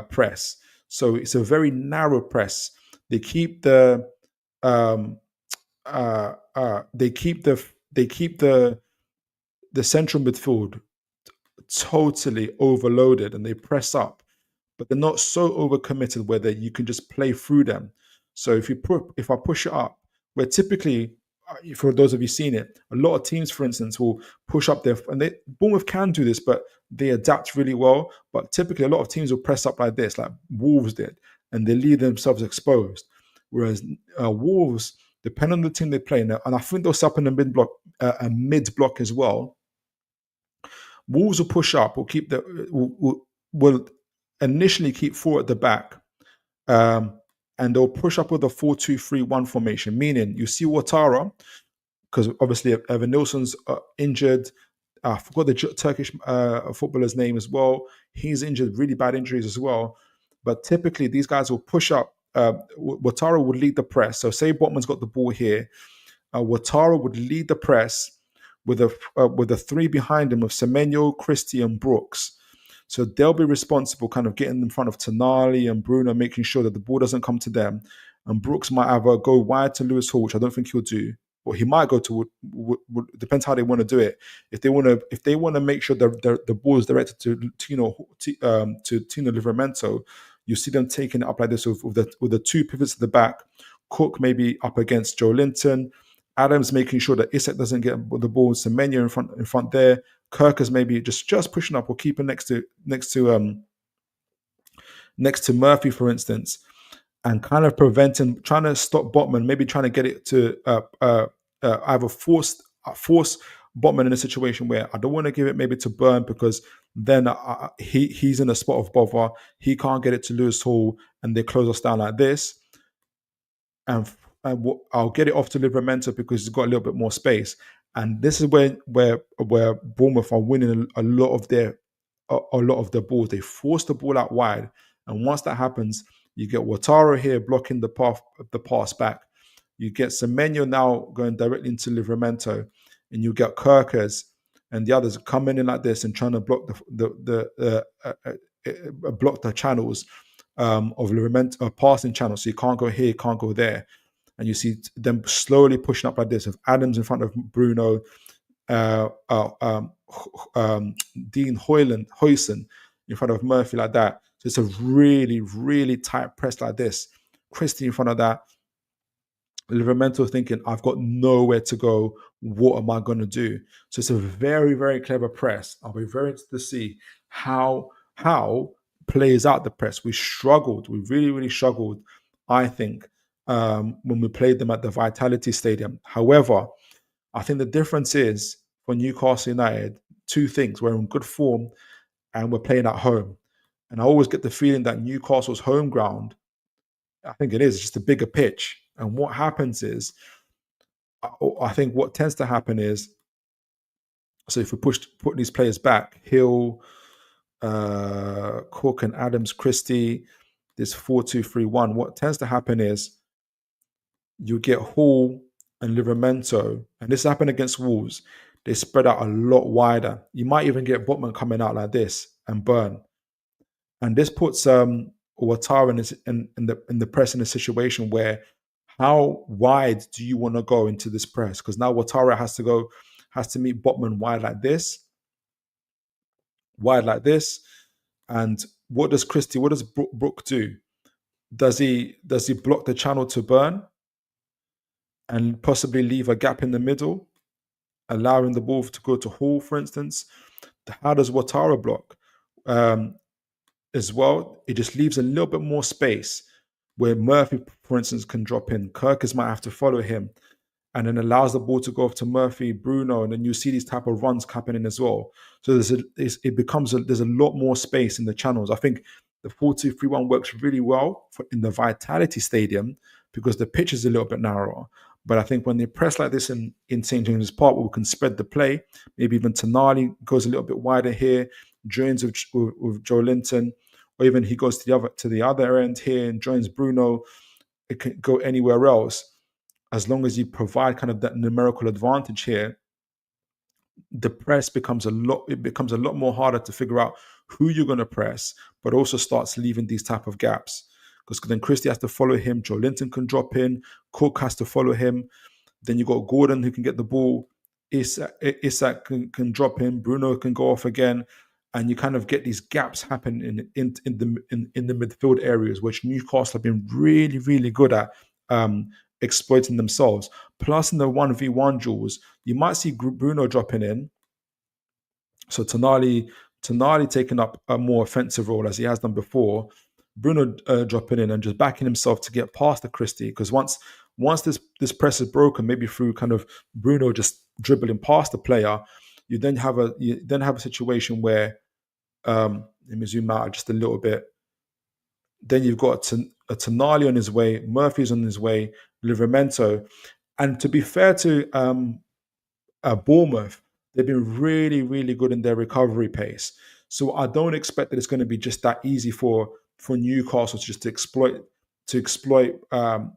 press. So it's a very narrow press. They keep the central midfield totally overloaded, and they press up, but they're not so overcommitted where you can just play through them. So if I push it up, where typically, for those of you seen it, a lot of teams, for instance, will push up and Bournemouth can do this, but they adapt really well. But typically, a lot of teams will press up like this, like Wolves did, and they leave themselves exposed. Whereas Wolves, depending on the team they play, and I think they'll set up in the mid block as well. Wolves will push up, will initially keep 4 at the back, and they'll push up with a 4-2-3-1 formation, meaning you see Ouattara, because obviously Evan Nilsson's injured. I forgot the Turkish footballer's name as well. He's injured, really bad injuries as well. But typically, these guys will push up. Ouattara would lead the press. So say Botman's got the ball here. Ouattara would lead the press with a 3 behind him of Semenyo, Christie, and Brooks. So they'll be responsible, kind of getting in front of Tonali and Bruno, making sure that the ball doesn't come to them. And Brooks might either go wide to Lewis Hall, which I don't think he'll do, or he might go to. Depends how they want to do it. If they want to make sure the ball is directed to Tino Livramento, you see them taking it up like this with the 2 pivots at the back. Cook maybe up against Joe Linton. Adams making sure that Isak doesn't get the ball. Semenyo in front there. Kirk is maybe just pushing up or keeping next to Murphy, for instance, and kind of trying to stop Botman, maybe trying to get it to either force Botman in a situation where I don't want to give it maybe to Burn, because then he's in a spot of bother. He can't get it to Lewis Hall, and they close us down like this. And I'll get it off to Livramento because he's got a little bit more space. And this is where Bournemouth are winning a lot of their balls. They force the ball out wide, and once that happens, you get Ouattara here blocking the pass back. You get Semenyo now going directly into Livramento, and you get Kirkers and the others coming in like this and trying to block block the channels of Livramento, passing channels. So you can't go here, you can't go there. And you see them slowly pushing up like this, with Adams in front of Bruno, Dean Huijsen in front of Murphy like that. So it's a really, really tight press like this. Christie in front of that. Livramento thinking, I've got nowhere to go. What am I going to do? So it's a very, very clever press. I'll be very interested to see how plays out the press. We really, really struggled, I think, when we played them at the Vitality Stadium. However, I think the difference is for Newcastle United, 2 things. We're in good form and we're playing at home. And I always get the feeling that Newcastle's home ground, I think it is just a bigger pitch. And what happens is, I think what tends to happen is, so if we put these players back, Hill, Cook and Adams, Christie, this 4-2-3-1, what tends to happen is you get Hall and Livramento, and this happened against Wolves. They spread out a lot wider. You might even get Botman coming out like this and Burn. And this puts Ouattara in the press in a situation where, how wide do you want to go into this press? Because now Ouattara has to meet Botman wide like this. And what does Brook do? Does he block the channel to Burn and possibly leave a gap in the middle, allowing the ball to go to Hall, for instance? How does Ouattara block? As well, it just leaves a little bit more space where Murphy, for instance, can drop in. Kirkers might have to follow him, and then allows the ball to go off to Murphy, Bruno, and then you see these type of runs happening as well. So there's a lot more space in the channels. I think the 4-2-3-1 works really well in the Vitality Stadium because the pitch is a little bit narrower. But I think when they press like this in St. James's Park, where we can spread the play, maybe even Tonali goes a little bit wider here, joins with Joe Linton, or even he goes to the other end here and joins Bruno. It can go anywhere else. As long as you provide kind of that numerical advantage here, the press becomes a lot more harder to figure out who you're going to press, but also starts leaving these type of gaps. Because then Christie has to follow him, Joe Linton can drop in, Cook has to follow him. Then you got Gordon who can get the ball, Isak can drop in, Bruno can go off again, and you kind of get these gaps happen in the midfield areas, which Newcastle have been really, really good at exploiting themselves. Plus in the 1v1 duels, you might see Bruno dropping in. So Tonali taking up a more offensive role as he has done before. Bruno dropping in and just backing himself to get past the Christie, because once this press is broken, maybe through kind of Bruno just dribbling past the player, you then have a situation where let me zoom out just a little bit. Then you've got a Tonali on his way, Murphy's on his way, Livramento, and to be fair to Bournemouth, they've been really, really good in their recovery pace. So I don't expect that it's going to be just that easy for Newcastle just to exploit Bournemouth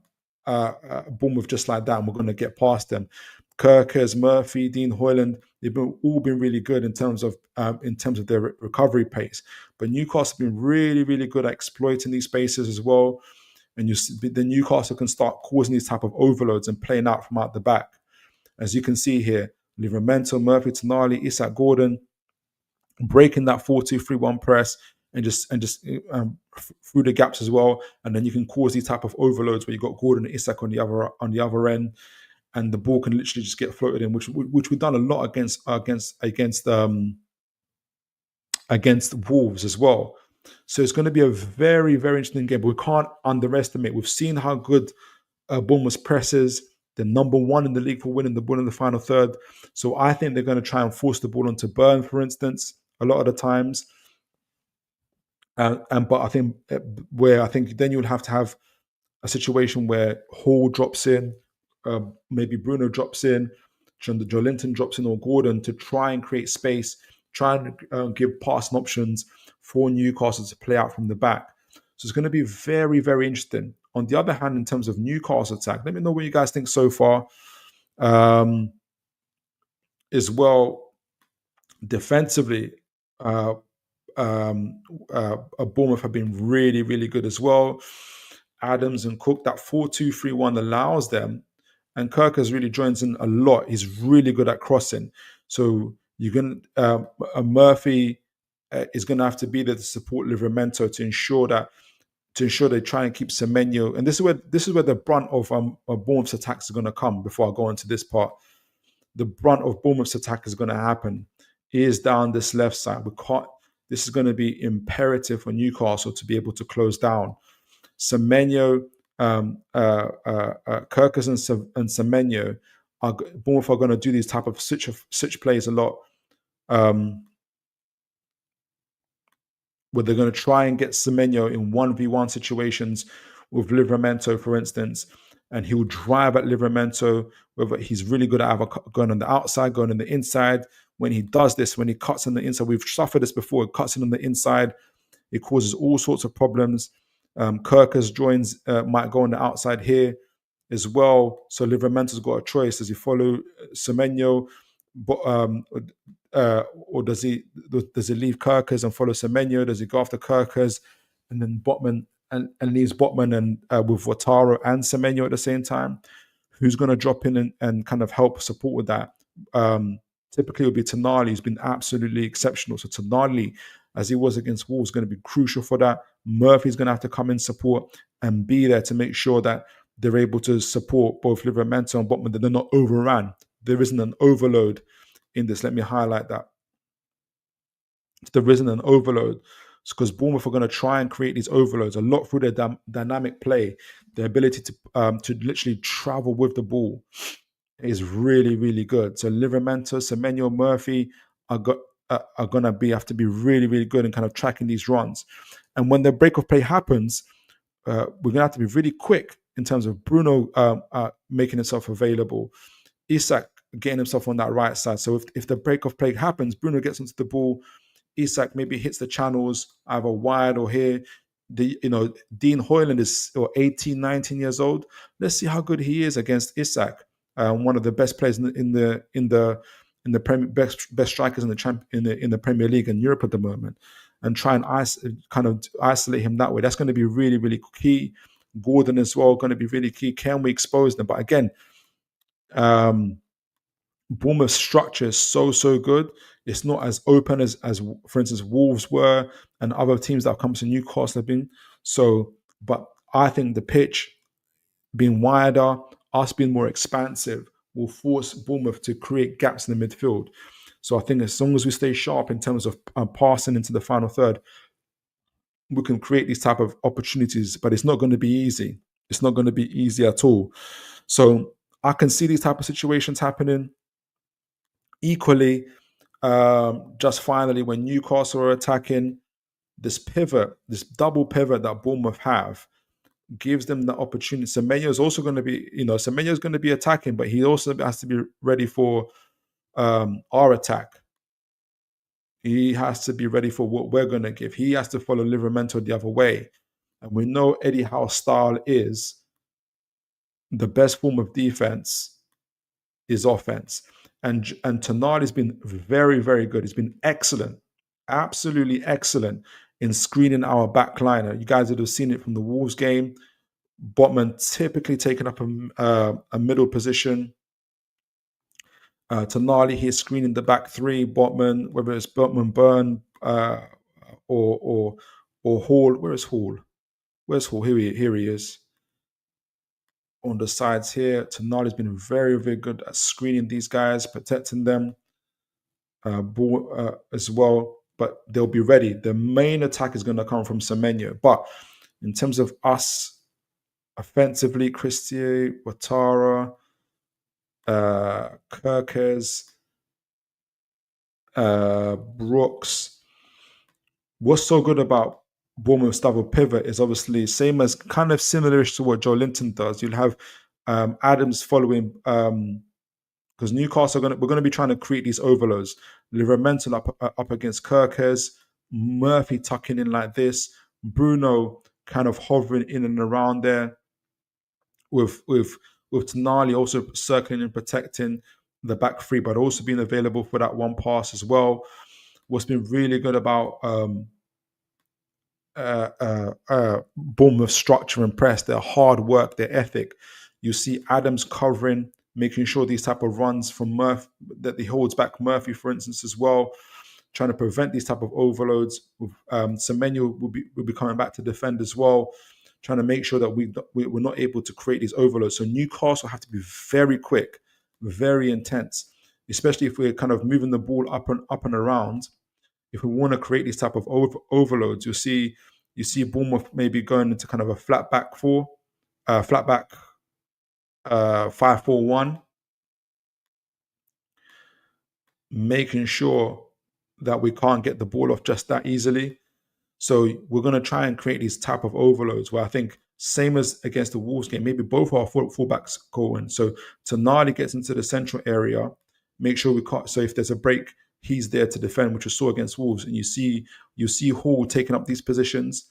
just like that, and we're going to get past them. Kirkers, Murphy, Dean Hoyland, they've all been really good in terms of their recovery pace. But Newcastle have been really, really good at exploiting these spaces as well. And the Newcastle can start causing these type of overloads and playing out from out the back. As you can see here, Livramento, Murphy, Tonali, Isak Gordon, breaking that 4-2-3-1 press and just through the gaps as well. And then you can cause these type of overloads where you've got Gordon and Isak on the other end, and the ball can literally just get floated in, which we've done a lot against Wolves as well. So it's going to be a very, very interesting game. But we can't underestimate. We've seen how good Bournemouth's presses. They're number one in the league for winning the ball in the final third. So I think they're going to try and force the ball onto Burn, for instance, a lot of the times. But I think then you would have to have a situation where Hall drops in, maybe Bruno drops in, Joelinton drops in, or Gordon, to try and create space, try and give passing options for Newcastle to play out from the back. So it's going to be very, very interesting. On the other hand, in terms of Newcastle attack, let me know what you guys think so far. As well, defensively, Bournemouth have been really, really good as well. Adams and Cook, that 4-2-3-1 allows them, and Kirk has really joins in a lot. He's really good at crossing. So you're going Murphy is going to have to be there to support Livramento to ensure they try and keep Semenyo. And this is where the brunt of Bournemouth's attacks are going to come. Before I go into this part, the brunt of Bournemouth's attack is going to happen is down this left side. This is going to be imperative for Newcastle to be able to close down. Semenyo, Kirkus and Semenyo, Bournemouth are going to do these type of switch plays a lot, where they're going to try and get Semenyo in 1v1 situations with Livramento, for instance, and he'll drive at Livramento, whether he's really good at either going on the outside, going on the inside. When he does this, when he cuts on the inside, we've suffered this before, it cuts in on the inside, it causes all sorts of problems. Kirkus might go on the outside here as well. So Livramento's got a choice. Does he follow Semenyo, or does he leave Kirkus and follow Semenyo? Does he go after Kirkus and then Botman and leaves Botman and with Wataru and Semenyo at the same time? Who's going to drop in and kind of help support with that? Typically, it would be Tonali, who's been absolutely exceptional. So Tonali, as he was against Wolves, is going to be crucial for that. Murphy's going to have to come in support and be there to make sure that they're able to support both Livramento and Botman, that they're not overrun. There isn't an overload in this. Let me highlight that. There isn't an overload, because Bournemouth are going to try and create these overloads a lot through their dynamic play. Their ability to literally travel with the ball is really, really good. So Livramento, Semenyo, Murphy are going to have to be really, really good in kind of tracking these runs. And when the break of play happens, we're going to have to be really quick in terms of Bruno making himself available, Isak getting himself on that right side. So if the break of play happens, Bruno gets into the ball, Isak maybe hits the channels either wide or here. Dean Hoyland is 18, 19 years old. Let's see how good he is against Isak, one of the best players in the Premier, best strikers in the Premier League in Europe at the moment, and try and isolate him that way. That's going to be really, really key. Gordon as well, going to be really key. Can we expose them? But again, Bournemouth's structure is so good. It's not as open as for instance, Wolves were and other teams that have come to Newcastle have been. So, but I think the pitch being wider, us being more expansive, will force Bournemouth to create gaps in the midfield. So I think as long as we stay sharp in terms of passing into the final third, we can create these type of opportunities, but it's not going to be easy. It's not going to be easy at all. So I can see these type of situations happening. Equally, just finally, when Newcastle are attacking, this pivot, this double pivot that Bournemouth have, gives them the opportunity. Semenyo is also going to be, Semenyo is going to be attacking, but he also has to be ready for our attack. He has to be ready for what we're going to give. He has to follow Livramento the other way. And we know Eddie Howe's style is the best form of defense is offense. And Tonali's been very, very good. He's been excellent, absolutely excellent in screening our back line. You guys would have seen it from the Wolves game. Botman typically taking up a middle position. Tonali here screening the back three. Botman, whether it's Botman, Burn, or Hall. Where is Hall? Where's Hall? Here he is. On the sides here, Tonali's been very, very good at screening these guys, protecting them as well. But they'll be ready. The main attack is going to come from Semenyo. But in terms of us offensively, Christie, Ouattara, Kirkers, Brooks. What's so good about Bournemouth's double pivot is obviously same as kind of similar to what Joe Linton does. You'll have Adams following because Newcastle we're going to be trying to create these overloads. Livramento up against Kirkers, Murphy tucking in like this, Bruno kind of hovering in and around there, with Tonali also circling and protecting the back three, but also being available for that one pass as well. What's been really good about Bournemouth structure and press, their hard work, their ethic. You see Adams covering, making sure these type of runs from Murphy, that he holds back Murphy, for instance, as well, trying to prevent these type of overloads. Semenyo will be coming back to defend as well, trying to make sure that we're not able to create these overloads. So Newcastle have to be very quick, very intense, especially if we're kind of moving the ball up and around. If we want to create these type of overloads, you see Bournemouth maybe going into kind of a flat back 5-4-1, making sure that we can't get the ball off just that easily. So we're going to try and create these type of overloads where I think same as against the Wolves game, maybe both our fullbacks go in. So Tonali gets into the central area, make sure we can't. So if there's a break, he's there to defend, which we saw against Wolves. And you see Hall taking up these positions.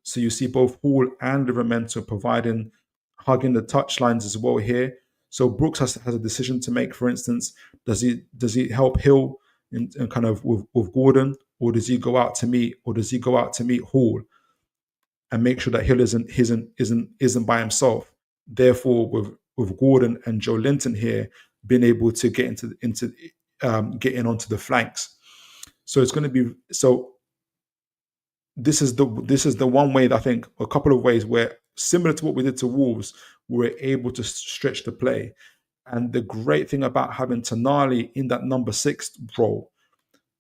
So you see both Hall and Livramento hugging the touchlines as well here. So Brooks has a decision to make. For instance, does he help Hill in kind of with Gordon, or does he go out to meet Hall and make sure that Hill isn't by himself? Therefore, with Gordon and Joe Linton here being able to get get in onto the flanks. So it's going to be this is the one way that I think, a couple of ways where, similar to what we did to Wolves, we're able to stretch the play. And the great thing about having Tonali in that number 6 role,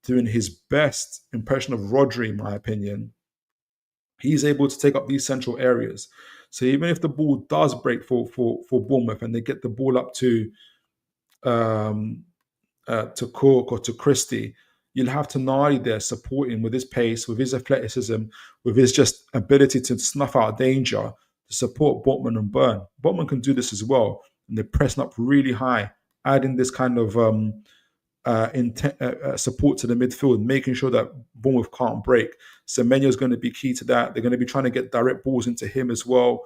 doing his best impression of Rodri, in my opinion, he's able to take up these central areas. So even if the ball does break for Bournemouth and they get the ball up to Cook or to Christie, you'll have Tonali there supporting with his pace, with his athleticism, with his just ability to snuff out danger, to support Botman and Burn. Botman can do this as well. And they're pressing up really high, adding this kind of support to the midfield, making sure that Bournemouth can't break. Semenyo is going to be key to that. They're going to be trying to get direct balls into him as well.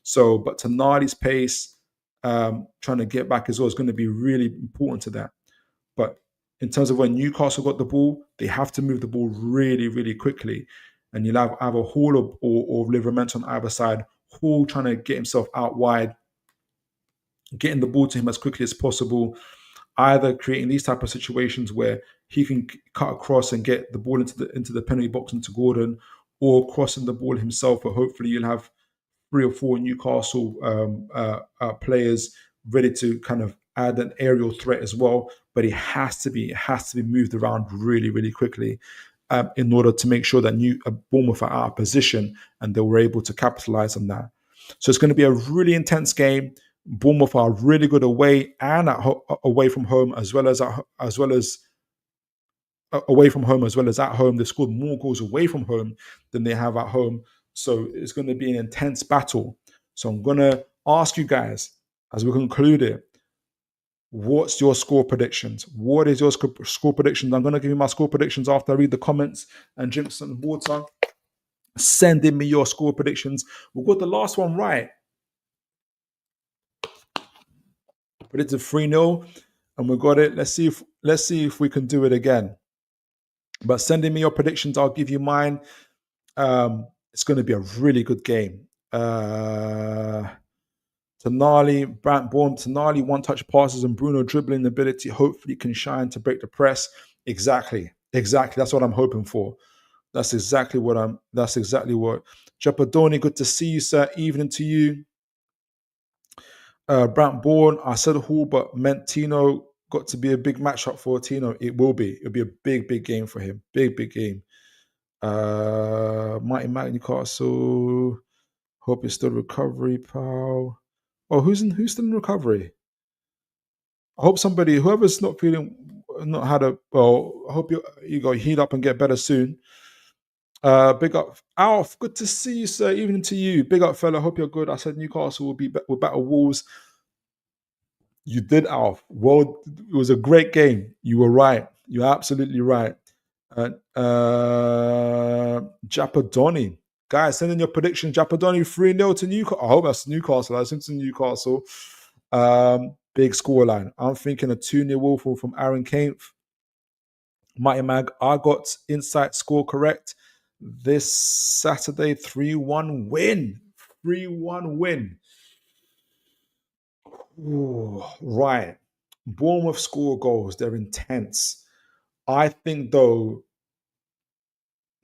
So, but Tonali's pace, trying to get back as well, is going to be really important to that. But in terms of when Newcastle got the ball, they have to move the ball really, really quickly. And you'll have either Hall or Livramento on either side. Hall trying to get himself out wide, getting the ball to him as quickly as possible, either creating these type of situations where he can cut across and get the ball into the penalty box into Gordon, or crossing the ball himself, or hopefully you'll have 3 or 4 Newcastle players ready to kind of add an aerial threat as well. But it has to be moved around really, really quickly in order to make sure that Bournemouth are out of position and they were able to capitalize on that. So it's going to be a really intense game. Bournemouth are really good away and away from home, as well as away from home as well as at home. They've scored more goals away from home than they have at home. So it's going to be an intense battle. So I'm going to ask you guys, as we conclude it, what's your score predictions? What is your score predictions? I'm going to give you my score predictions after I read the comments and drink some water. Send in me your score predictions. We got the last one right. Predicted 3-0, and we got it. Let's see if we can do it again. But send in me your predictions. I'll give you mine. It's going to be a really good game. Tonali, Tonali one-touch passes and Bruno dribbling ability hopefully can shine to break the press. Exactly. That's what I'm hoping for. That's exactly what. Japadoni, good to see you, sir. Evening to you. Brant Bourne, I said Hall, but meant Tino. Got to be a big matchup for Tino. It will be. It'll be a big game for him. Big game. Mighty Mac Newcastle. Hope you're still recovery, pal. Oh, who's still in recovery? I hope somebody, whoever's not had a. Well, I hope you go heat up and get better soon. Big up, Alf. Good to see you, sir. Evening to you. Big up, fella. Hope you're good. I said Newcastle will battle Wolves. You did, Alf. Well, it was a great game. You were right. You're absolutely right. Japadoni. Guys, send in your prediction. Japadoni 3-0 to Newcastle. I hope that's Newcastle. I think it's Newcastle. Big scoreline. I'm thinking a 2-0 Wolf from Aaron Kempf. Mighty Mag, I got insight score correct. This Saturday, 3-1 win. 3-1 win. Ooh, right. Bournemouth score goals. They're intense. I think, though,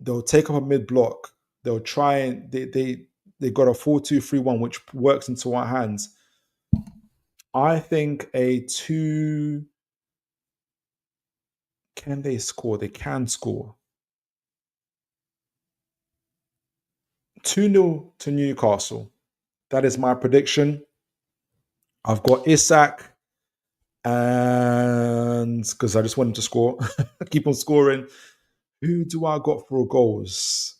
they'll take up a mid-block. They'll try and they got a 4-2-3-1, which works into our hands. I think a 2... Can they score? They can score. 2-0 to Newcastle. That is my prediction. I've got Isak, and because I just want him to score, keep on scoring. Who do I got for goals?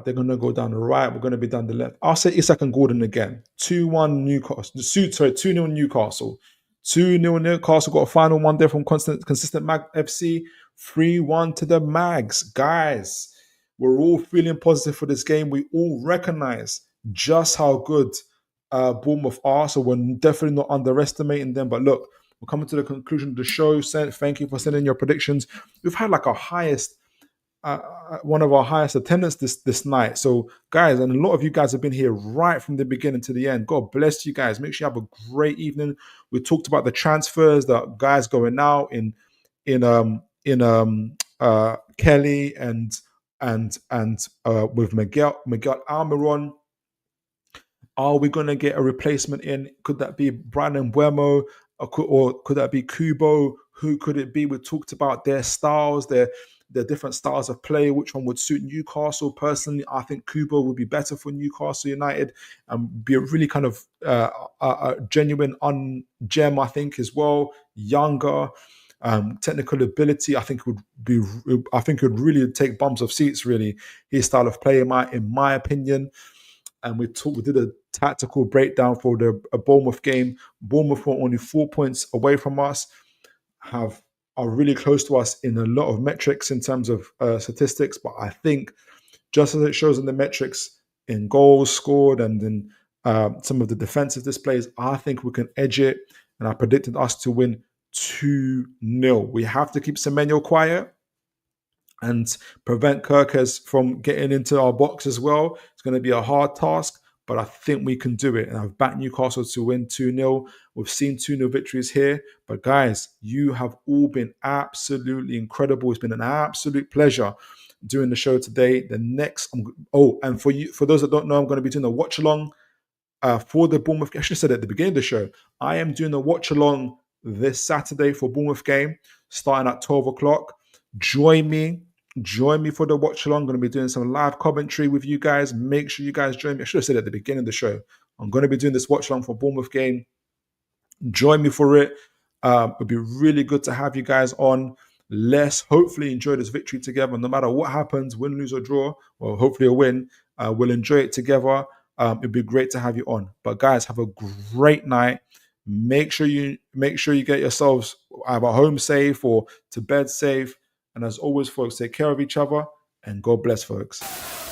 They're going to go down the right. We're going to be down the left. I'll say Isak and Gordon again. 2-1 Newcastle. 2-0 Newcastle. 2-0 Newcastle. Got a final one there from Consistent Mag FC. 3-1 to the Mags. Guys, we're all feeling positive for this game. We all recognize just how good Bournemouth are. So we're definitely not underestimating them. But look, we're coming to the conclusion of the show. Thank you for sending your predictions. We've had like one of our highest attendance this night. So guys, and a lot of you guys have been here right from the beginning to the end. God bless you guys. Make sure you have a great evening. We talked about the transfers, the guys going out in Kelly and with Miguel Almiron. Are we going to get a replacement in? Could that be Brian Mbeumo, or could that be Kubo? Who could it be? We talked about their styles, their different styles of play. Which one would suit Newcastle? Personally, I think Kubo would be better for Newcastle United and be a really kind of a genuine gem, I think, as well. Younger, technical ability. I think it would really take bumps of seats. Really, his style of play, in my opinion. And we did a tactical breakdown for the Bournemouth game. Bournemouth were only 4 points away from us, are really close to us in a lot of metrics in terms of statistics. But I think, just as it shows in the metrics in goals scored and in some of the defensive displays, I think we can edge it. And I predicted us to win 2-0. We have to keep Semenyo quiet and prevent Kirkes from getting into our box as well. It's going to be a hard task, but I think we can do it. And I've backed Newcastle to win 2-0. We've seen 2-0 victories here. But guys, you have all been absolutely incredible. It's been an absolute pleasure doing the show today. And for those that don't know, I'm going to be doing a watch along for the Bournemouth game. I should have said at the beginning of the show, I am doing a watch along this Saturday for Bournemouth game, starting at 12 o'clock. Join me for the watch along. I'm going to be doing some live commentary with you guys. Make sure you guys join me. I should have said at the beginning of the show, I'm going to be doing this watch along for Bournemouth game. Join me for it. It'd be really good to have you guys on. Let's hopefully enjoy this victory together. No matter what happens, win, lose, or draw, well, hopefully a win. We'll enjoy it together. It'd be great to have you on. But guys, have a great night. Make sure you get yourselves either home safe or to bed safe. And as always, folks, take care of each other and God bless, folks.